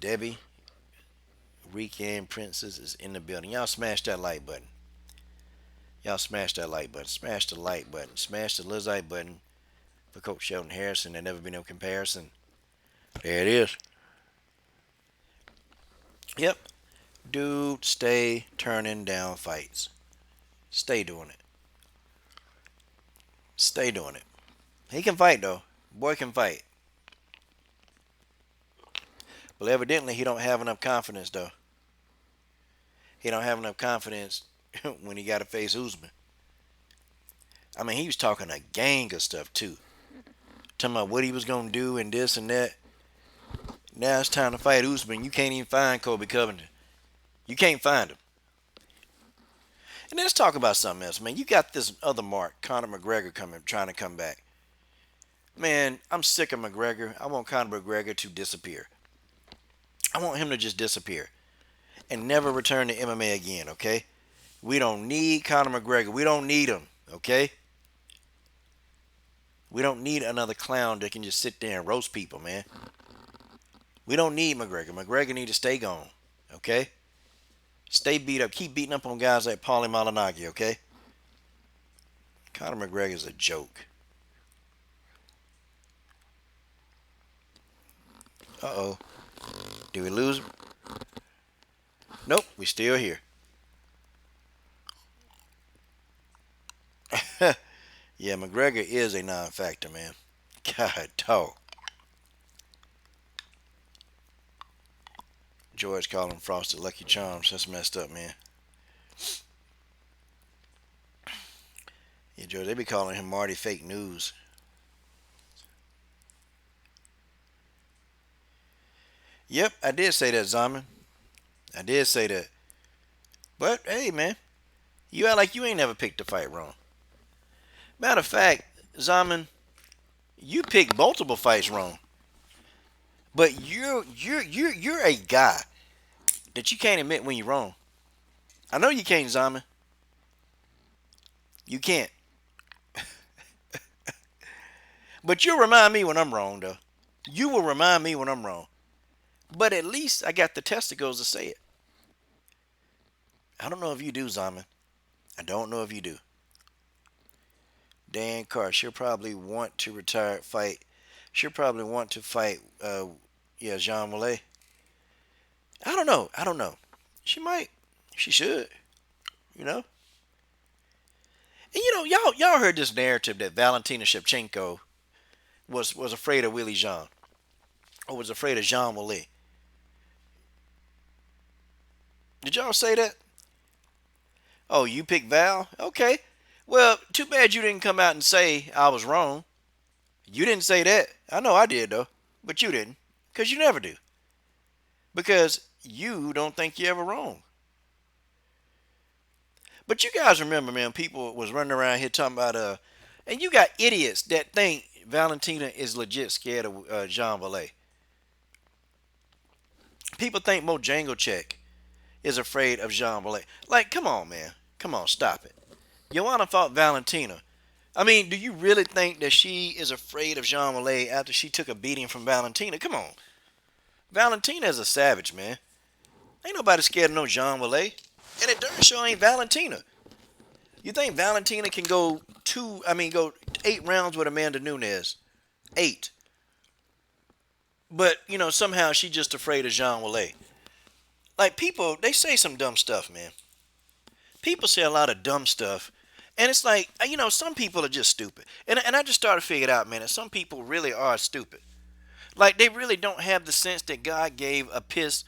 Debbie, Weekend Princess is in the building. Y'all smash that like button. Y'all smash that like button. Smash the like button. Smash the Lizite button for Coach Shelton Harrison. There never been no comparison. There it is. Yep. Dude, stay turning down fights. Stay doing it. Stay doing it. He can fight though. Boy can fight. But evidently he don't have enough confidence though. He don't have enough confidence when he got to face Usman. I mean, he was talking a gang of stuff too. Talking about what he was going to do and this and that. Now it's time to fight Usman. You can't even find Colby Covington. You can't find him. And let's talk about something else, man. You got this other mark, Conor McGregor, trying to come back. Man, I'm sick of McGregor. I want Conor McGregor to disappear. I want him to just disappear and never return to MMA again, okay? We don't need Conor McGregor. We don't need him, okay? We don't need another clown that can just sit there and roast people, man. We don't need McGregor. McGregor need to stay gone, okay? Stay beat up. Keep beating up on guys like Paulie Malignaggi, okay? Conor McGregor is a joke. Uh-oh. Did we lose him? Nope, we still here. Yeah, McGregor is a non-factor, man. God, dog. George calling Frosted Lucky Charms. That's messed up, man. Yeah, George, they be calling him Marty Fake News. Yep, I did say that, Zaman. I did say that. But, hey, man. You act like you ain't never picked a fight wrong. Matter of fact, Zaman, you picked multiple fights wrong. But you're a guy that you can't admit when you're wrong. I know you can't, Zaman. You can't. But you'll remind me when I'm wrong, though. You will remind me when I'm wrong. But at least I got the testicles to say it. I don't know if you do, Zaman. I don't know if you do. Dan Carr, she'll probably want to fight. She'll probably want to fight, Jean Mollet. I don't know. She might. She should. You know? And y'all heard this narrative that Valentina Shevchenko was afraid of Willie Jean. Or was afraid of Jean Mollet. Did y'all say that? Oh, you picked Val? Okay. Well, too bad you didn't come out and say I was wrong. You didn't say that. I know I did, though. But you didn't. Because you never do. Because you don't think you're ever wrong. But you guys remember, man, people was running around here talking about, and you got idiots that think Valentina is legit scared of Jean Mollet. People think Mo Janglechek is afraid of Jean Mollet. Like, come on, man. Come on, stop it. Joanna fought Valentina. I mean, do you really think that she is afraid of Jean Mollet after she took a beating from Valentina? Come on. Valentina is a savage, man. Ain't nobody scared of no Jean Mollet. And it darn sure ain't Valentina. You think Valentina can go 8 rounds with Amanda Nunes? 8. But, somehow she just afraid of Jean Mollet. Like, people, they say some dumb stuff, man. People say a lot of dumb stuff. And it's like, some people are just stupid. And I just started to figure it out, man, that some people really are stupid. Like, they really don't have the sense that God gave a piss.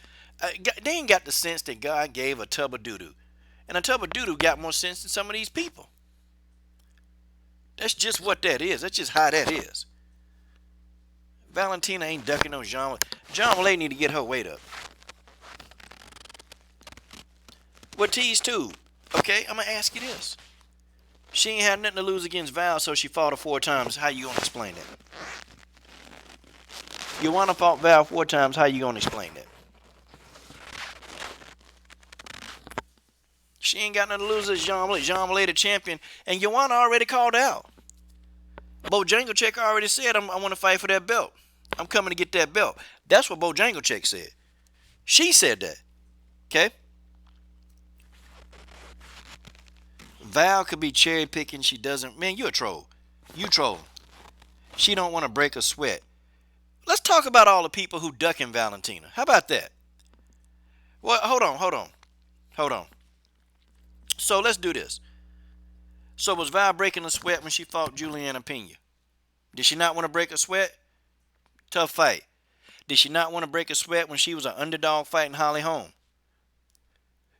They ain't got the sense that God gave a tub of doo-doo. And a tub of doo-doo got more sense than some of these people. That's just what that is. That's just how that is. Valentina ain't ducking no Jean. Jean Mollet need to get her weight up. Well, tease too. Okay, I'm gonna ask you this. She ain't had nothing to lose against Val, so she fought her 4 times. How you gonna explain that? You wanna fought Val 4 times. How you gonna explain that? She ain't got nothing to lose as Jean Malay. Jean Malay the champion, and Joanna already called out. Bojangles already said, I want to fight for that belt. I'm coming to get that belt. That's what Bojangles said. She said that. Okay? Val could be cherry picking. She doesn't. Man, you a troll. You troll. She don't want to break a sweat. Let's talk about all the people who ducking Valentina. How about that? Well, hold on. So let's do this. So was Val breaking a sweat when she fought Juliana Pena? Did she not want to break a sweat? Tough fight. Did she not want to break a sweat when she was an underdog fighting Holly Holm?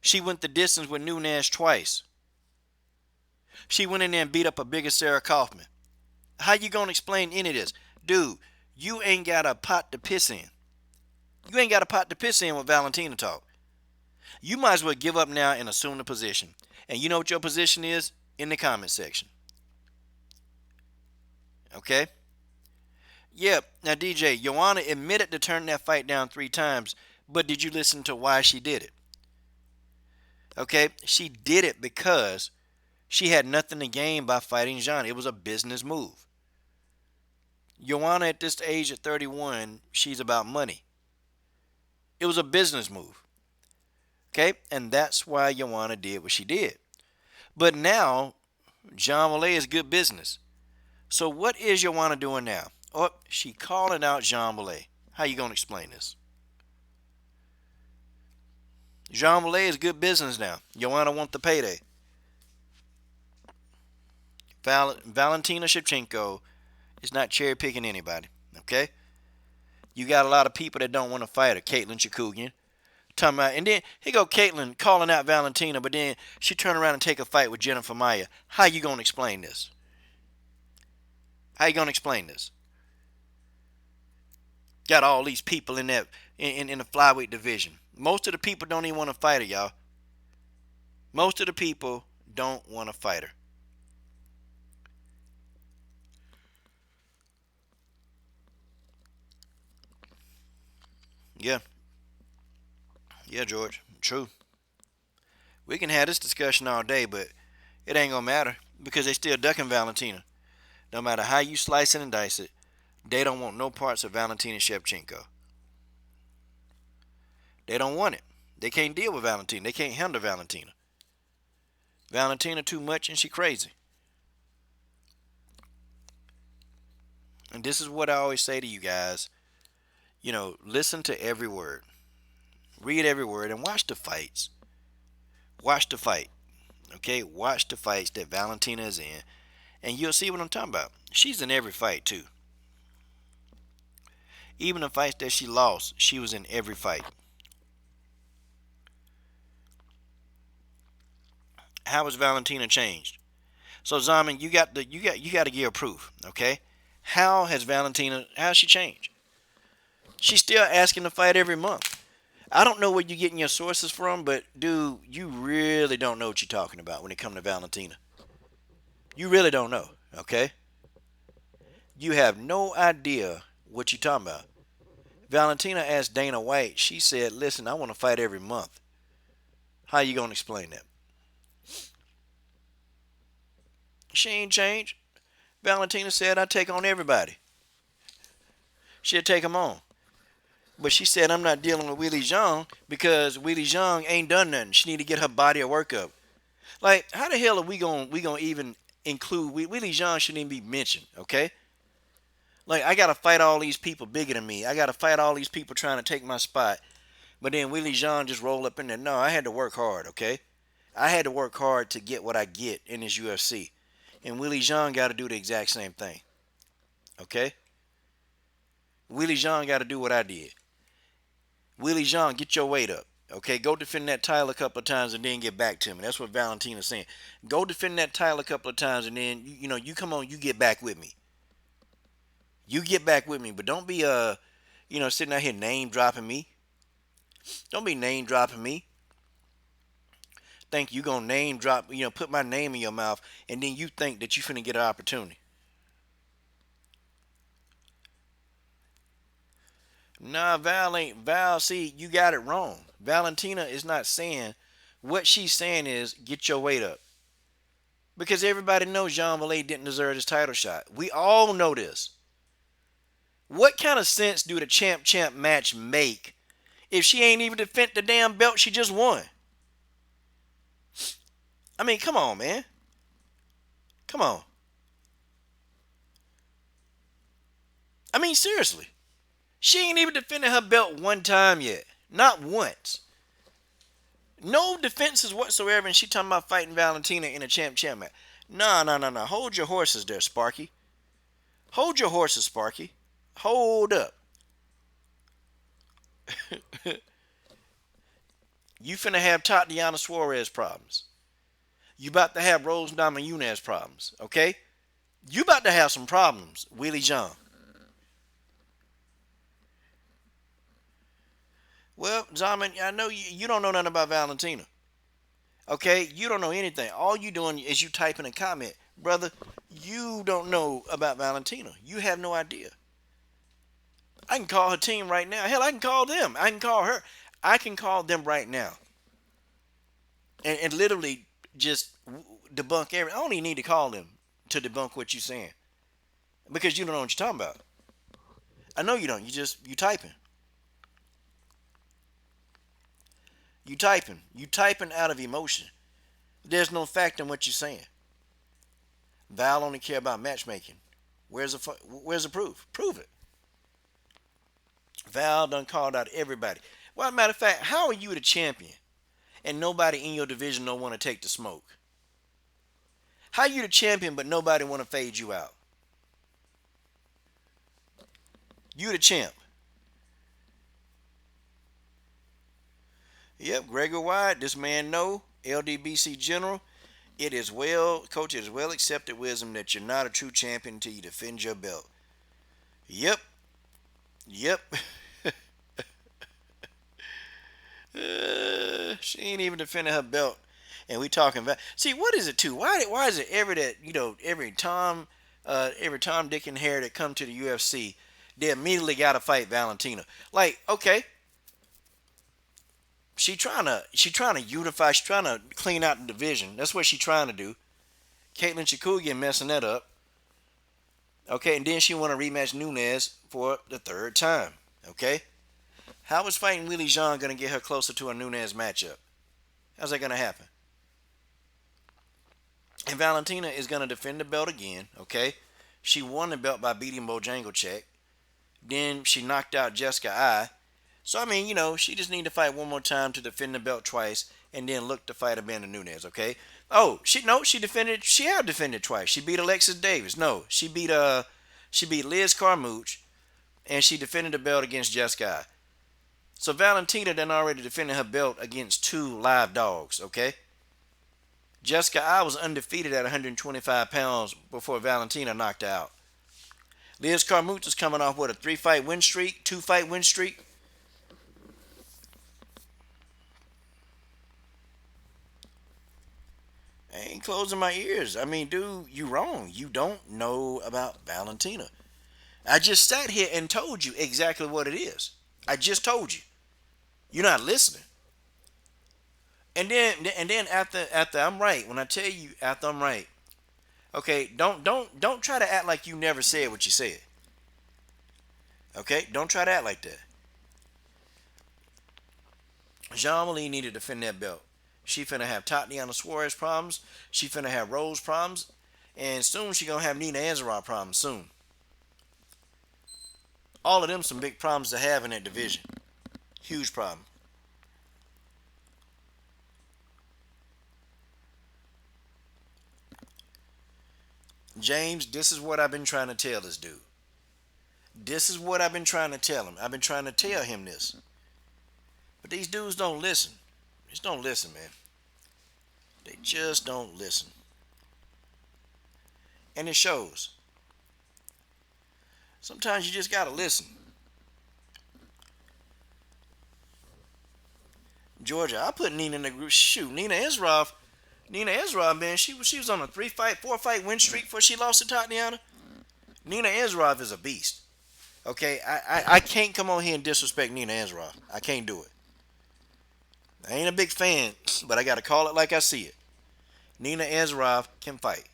She went the distance with Nunes twice. She went in there and beat up a bigger Sarah Kaufman. How you gonna explain any of this? Dude, you ain't got a pot to piss in. You ain't got a pot to piss in with Valentina talk. You might as well give up now and assume the position. And you know what your position is? In the comment section. Okay? Yeah, now DJ, Joanna admitted to turning that fight down 3 times, but did you listen to why she did it? Okay? She did it because she had nothing to gain by fighting Jean. It was a business move. Joanna at this age at 31, she's about money. It was a business move. Okay? And that's why Joanna did what she did. But now, Jean Malay is good business. So what is Joanna doing now? Oh, she calling out Jean Malay. How you going to explain this? Jean Malay is good business now. Joanna wants the payday. Valentina Shevchenko is not cherry picking anybody. Okay? You got a lot of people that don't want to fight her. Caitlin Chikugian. Talking about, and then here go Caitlin calling out Valentina, but then she turn around and take a fight with Jennifer Maia. How you going to explain this? How you going to explain this? Got all these people in that in the flyweight division. Most of the people don't even want to fight her, y'all. Most of the people don't want to fight her. Yeah. Yeah, George. True. We can have this discussion all day, but it ain't gonna matter because they still ducking Valentina. No matter how you slice it and dice it, they don't want no parts of Valentina Shevchenko. They don't want it. They can't deal with Valentina. They can't handle Valentina. Valentina too much and she crazy. And this is what I always say to you guys. You know, listen to every word. Read every word and watch the fights. Watch the fight. Okay? Watch the fights that Valentina is in. And you'll see what I'm talking about. She's in every fight too. Even the fights that she lost, she was in every fight. How has Valentina changed? So Zaman, you got to give proof, okay? How has she changed? She's still asking to fight every month. I don't know where you're getting your sources from, but dude, you really don't know what you're talking about when it comes to Valentina. You really don't know, okay? You have no idea what you're talking about. Valentina asked Dana White, she said, listen, I want to fight every month. How you going to explain that? She ain't changed. Valentina said, I take on everybody. She'll take them on. But she said, I'm not dealing with Willie Zhang because Willie Zhang ain't done nothing. She need to get her body a workup. Like, how the hell are we gonna even include Willie Zhang? Shouldn't even be mentioned, okay? Like, I gotta fight all these people bigger than me. I gotta fight all these people trying to take my spot. But then Willie Zhang just roll up in there. No, I had to work hard, okay? I had to work hard to get what I get in this UFC. And Willie Zhang got to do the exact same thing, okay? Willie Zhang got to do what I did. Willie Zhang, get your weight up. Okay, go defend that title a couple of times and then get back to me. That's what Valentina's saying. Go defend that title a couple of times and then, you come on, you get back with me. You get back with me, but don't be, sitting out here name dropping me. Don't be name dropping me. think you gonna name drop, put my name in your mouth, and then you think that you finna get an opportunity. Nah, Val ain't Val. See, you got it wrong. Valentina is not saying. What she's saying is get your weight up. Because everybody knows Jean Malay didn't deserve his title shot. We all know this. What kind of sense do the champ match make if she ain't even defend the damn belt she just won? I mean, come on, man. Come on. I mean, seriously. She ain't even defended her belt one time yet. Not once. No defenses whatsoever, and she talking about fighting Valentina in a champ match. Nah. Hold your horses there, Sparky. Hold your horses, Sparky. Hold up. You finna have Tatiana Suarez problems. You about to have Rose Namajunas problems, okay? You about to have some problems, Willie John. Well, Zaman, I know you don't know nothing about Valentina. Okay? You don't know anything. All you doing is you typing a comment. Brother, you don't know about Valentina. You have no idea. I can call her team right now. Hell, I can call them. I can call her. I can call them right now. And literally just debunk everything. I don't even need to call them to debunk what you're saying. Because you don't know what you're talking about. I know you don't. You typing. You typing. You typing out of emotion. There's no fact in what you're saying. Val only care about matchmaking. Where's the proof? Prove it. Val done called out everybody. Well, matter of fact, how are you the champion and nobody in your division don't want to take the smoke? How you the champion but nobody want to fade you out? You the champ. Yep, Gregor Wyatt, this man know, LDBC General. Coach, it is well accepted wisdom that you're not a true champion until you defend your belt. Yep. She ain't even defending her belt, and we talking about. See, what is it too? Why is it every Tom, Dick, and Harry that come to the UFC, they immediately got to fight Valentina? Like, okay, she trying to unify. She's trying to clean out the division. That's what she's trying to do. Caitlin Chikugian messing that up. Okay, and then she want to rematch Nunes for the third time. Okay. How is fighting Willie Jean going to get her closer to a Nunes matchup? How's that going to happen? And Valentina is going to defend the belt again, okay? She won the belt by beating Bojangles. Then she knocked out Jessica Ai. So, I mean, she just need to fight one more time to defend the belt twice and then look to fight Amanda Nunes, okay? Oh, she had defended twice. She beat Alexis Davis. No, she beat Liz Carmouche, and she defended the belt against Jessica Ai. So Valentina done already defended her belt against two live dogs, okay? Jessica Ai was undefeated at 125 pounds before Valentina knocked her out. Liz Carmouche is coming off, a 2-fight win streak? I ain't closing my ears. I mean, dude, you wrong. You don't know about Valentina. I just sat here and told you exactly what it is. I just told you. You're not listening. And then after I'm right, when I tell you after I'm right, okay, don't try to act like you never said what you said. Okay? Don't try to act like that. Jean Malay needed to defend that belt. She finna have Tatiana Suarez problems. She finna have Rose problems. And soon she gonna have Nina Ansaroff problems soon. All of them some big problems to have in that division. Huge problem. James, this is what I've been trying to tell this dude. This is what I've been trying to tell him. I've been trying to tell him this. But these dudes don't listen. Just don't listen, man. They just don't listen. And it shows. Sometimes you just gotta listen. Georgia. I put Nina in the group. Shoot, Nina Isroff, man, she was on a 4 fight win streak before she lost to Tatiana. Nina Isroff is a beast. Okay, I can't come on here and disrespect Nina Isroff. I can't do it. I ain't a big fan, but I gotta call it like I see it. Nina Isroff can fight.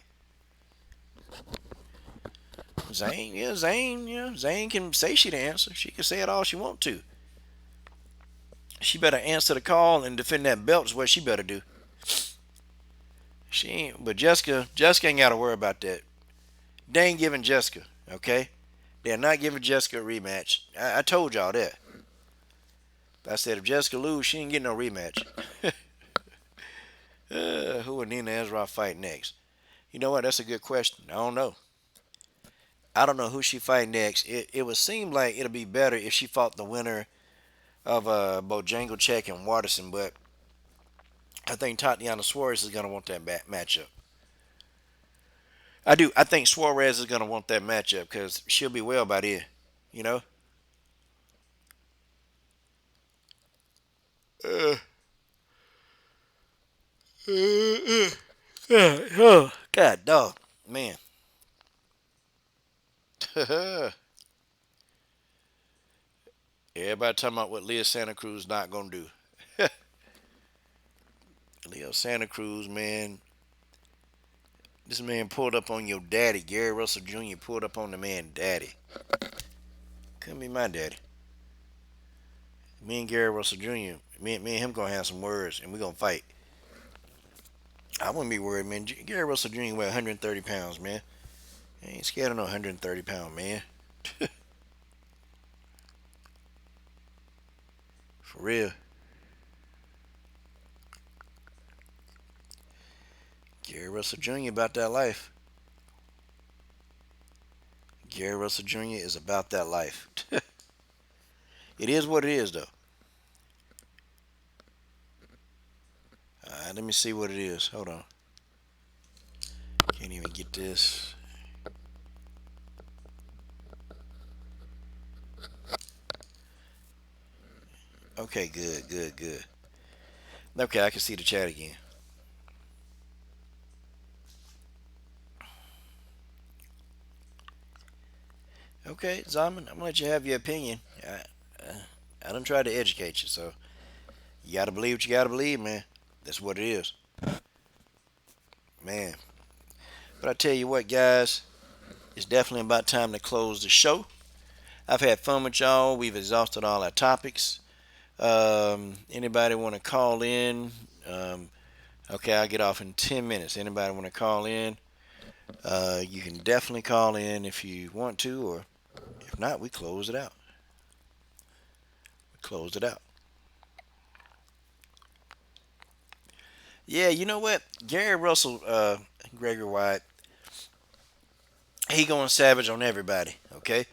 Zane can say she the answer. She can say it all she want to. She better answer the call and defend that belt is what she better do. She ain't, but Jessica ain't got to worry about that. They ain't giving Jessica, okay? They're not giving Jessica a rematch. I told y'all that. I said if Jessica lose, she ain't getting no rematch. Who would Nina Isroff fight next? You know what? That's a good question. I don't know. I don't know who she fight next. It would seem like it'll be better if she fought the winner of Bojangles and Waterson, but I think Tatiana Suarez is gonna want that matchup. I do. I think Suarez is gonna want that matchup because she'll be well by then. You know. God dog, man. Everybody talking about what Leo Santa Cruz not gonna do. Leo Santa Cruz, man. This man pulled up on your daddy. Gary Russell Jr. pulled up on the man daddy. Couldn't be my daddy. Me and Gary Russell Jr. Me and him gonna have some words and we gonna fight. I wouldn't be worried, man. Gary Russell Jr. weigh 130 pounds, man. I ain't scared of no 130 pound man. For real. Gary Russell Jr. about that life. Gary Russell Jr. is about that life. It is what it is, though. Let me see what it is. Hold on. Can't even get this. Okay, good. Okay, I can see the chat again. Okay, Zaman, I'm gonna let you have your opinion. I done tried to educate you, so you gotta believe what you gotta believe, man. That's what it is, man. But I tell you what, guys, it's definitely about time to close the show. I've had fun with y'all. We've exhausted all our topics. Anybody want to call in? Okay, I'll get off in 10 minutes. Anybody want to call in? You can definitely call in if you want to, or if not, we close it out. Yeah, you know what? Gary Russell, Gregory White, he going savage on everybody, okay?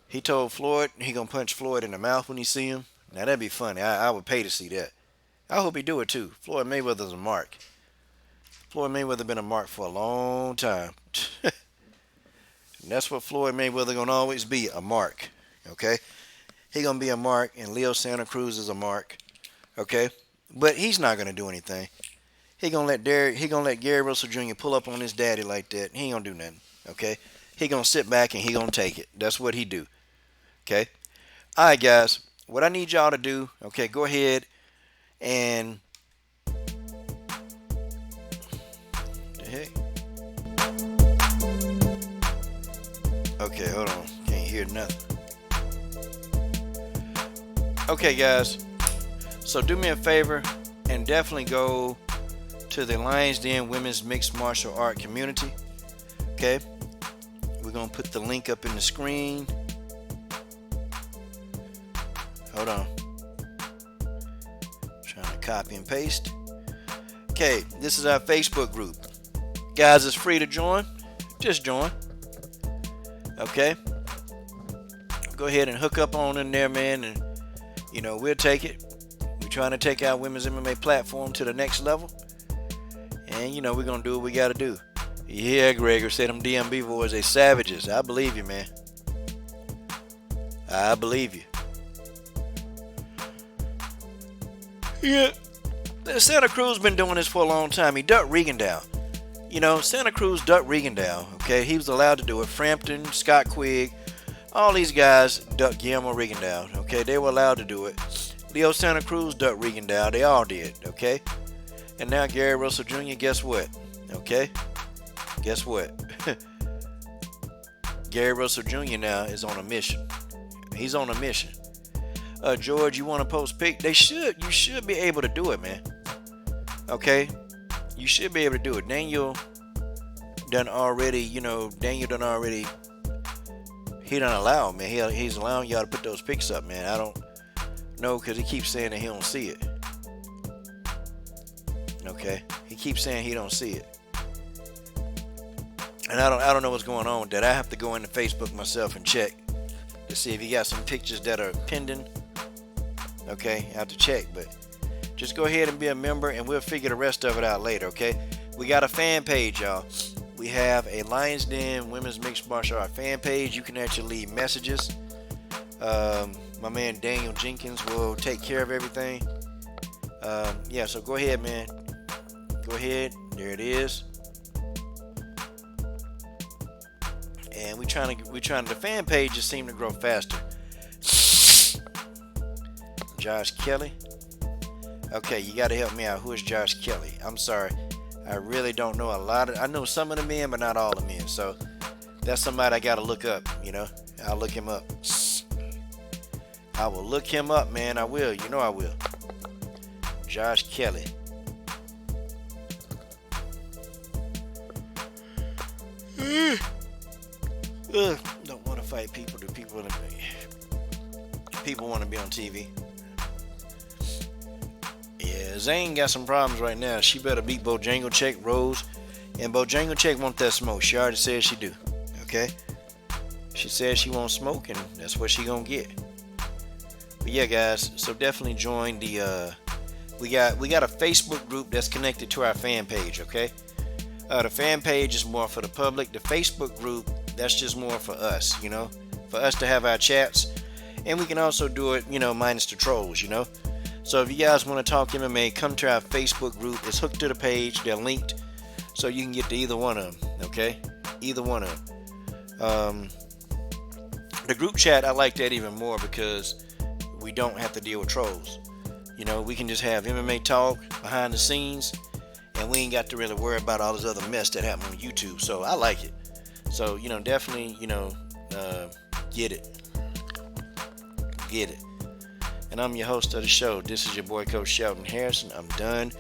He told Floyd he going to punch Floyd in the mouth when he see him. Now, that'd be funny. I would pay to see that. I hope he do it, too. Floyd Mayweather's a mark. Floyd Mayweather been a mark for a long time. And that's what Floyd Mayweather going to always be, a mark, okay? He going to be a mark, and Leo Santa Cruz is a mark, okay? But he's not going to do anything. He gonna let Gary Russell Jr. pull up on his daddy like that. He ain't gonna do nothing. Okay? He gonna sit back and he gonna take it. That's what he do. Okay? Alright, guys. What I need y'all to do, okay, go ahead and the heck? Okay, hold on. Can't hear nothing. Okay, guys. So do me a favor and definitely go to the Lions Den Women's Mixed Martial Art Community. Okay, we're gonna put the link up in the screen. Hold on, trying to copy and paste. Okay, this is our Facebook group, guys. It's free to join. Just join. Okay, go ahead and hook up on in there, man, and we'll take it. We're trying to take our women's MMA platform to the next level. And we're gonna do what we gotta do. Yeah, Gregor said them DMB boys, they savages. I believe you, man. I believe you. Yeah. Santa Cruz been doing this for a long time. He ducked Regan down. You know, Santa Cruz ducked Regan down. Okay, he was allowed to do it. Frampton, Scott Quigg, all these guys ducked Guillermo Regan down. Okay, they were allowed to do it. Leo Santa Cruz ducked Regan down. They all did. Okay, and now Gary Russell Jr. Guess what? Okay, guess what? Gary Russell Jr. now is on a mission. He's on a mission. George, you want to post pic? You should be able to do it, man. Okay, you should be able to do it. Daniel done already. He done allow, man. He's allowing y'all to put those pics up, man. I don't know because he keeps saying that he don't see it. Okay, he keeps saying he don't see it. And I don't know what's going on with that. I have to go into Facebook myself and check to see if you got some pictures that are pending. Okay, I have to check, but just go ahead and be a member and we'll figure the rest of it out later, okay? We got a fan page, y'all. We have a Lions Den Women's Mixed Martial Art fan page. You can actually leave messages. My man Daniel Jenkins will take care of everything. Yeah, so go ahead, man. Go ahead. There it is. And the fan pages seem to grow faster. Josh Kelly. Okay, you got to help me out. Who is Josh Kelly? I'm sorry. I really don't know I know some of the men, but not all the men. So that's somebody I got to look up, you know. I'll look him up. I will look him up, man. I will. You know I will. Josh Kelly. Don't want to fight people. People want to be on TV. Yeah, Zane got some problems right now. She better beat Bojangles Rose, and Bojangles want that smoke. She already said she do. Okay, she said she won't smoke, and that's what she gonna get. But yeah, guys, so definitely join the. We got a Facebook group that's connected to our fan page. Okay, the fan page is more for the public. The Facebook group, that's just more for us. You know, for us to have our chats, and we can also do it. You know, minus the trolls. You know. So if you guys want to talk MMA, come to our Facebook group. It's hooked to the page. They're linked, so you can get to either one of them. Okay, either one of them. The group chat, I like that even more because we don't have to deal with trolls. You know, we can just have MMA talk behind the scenes, and we ain't got to really worry about all this other mess that happened on YouTube. So I like it. So you know, definitely, you know, get it. And I'm your host of the show. This is your boy Coach Shelton Harrison. I'm done.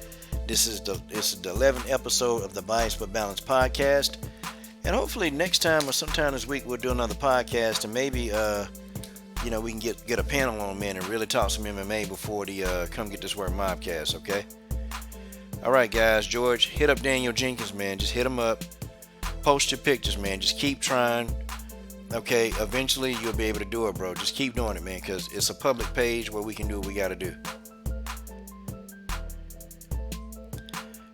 This is the 11th episode of the Bias but Balance podcast. And hopefully next time or sometime this week we'll do another podcast, and maybe you know, we can get a panel on, man, and really talk some MMA before the Come Get This Word mobcast, okay? All right, guys. George, hit up Daniel Jenkins, man. Just hit him up. Post your pictures, man. Just keep trying. Okay, eventually you'll be able to do it, bro. Just keep doing it, man, because it's a public page where we can do what we got to do.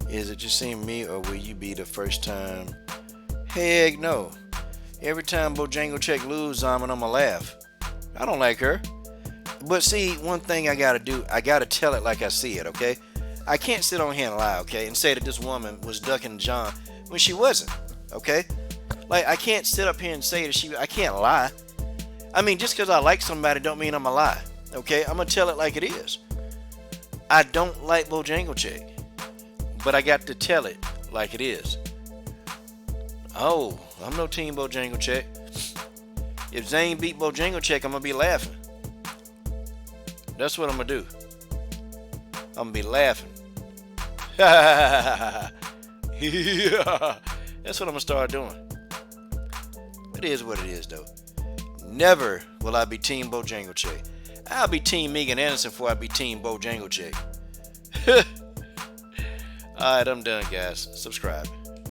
Is it just seeing me, or will you be the first time? Heck no. Every time Bojangles lose, I'm going to laugh. I don't like her. But see, one thing I got to do, I got to tell it like I see it, okay? I can't sit on here and lie, okay, and say that this woman was ducking John when she wasn't, okay? Like, I can't sit up here and say that I can't lie. I mean, just because I like somebody don't mean I'm a lie. Okay? I'm going to tell it like it is. I don't like Bojangles, but I got to tell it like it is. Oh, I'm no team Bojangles. If Zane beat Bojangles, I'm going to be laughing. That's what I'm going to do. I'm going to be laughing. Yeah. That's what I'm going to start doing. It is what it is, though. Never will I be Team Bojangles. I'll be Team Megan Anderson before I be Team Bojangles. Alright, I'm done, guys. Subscribe.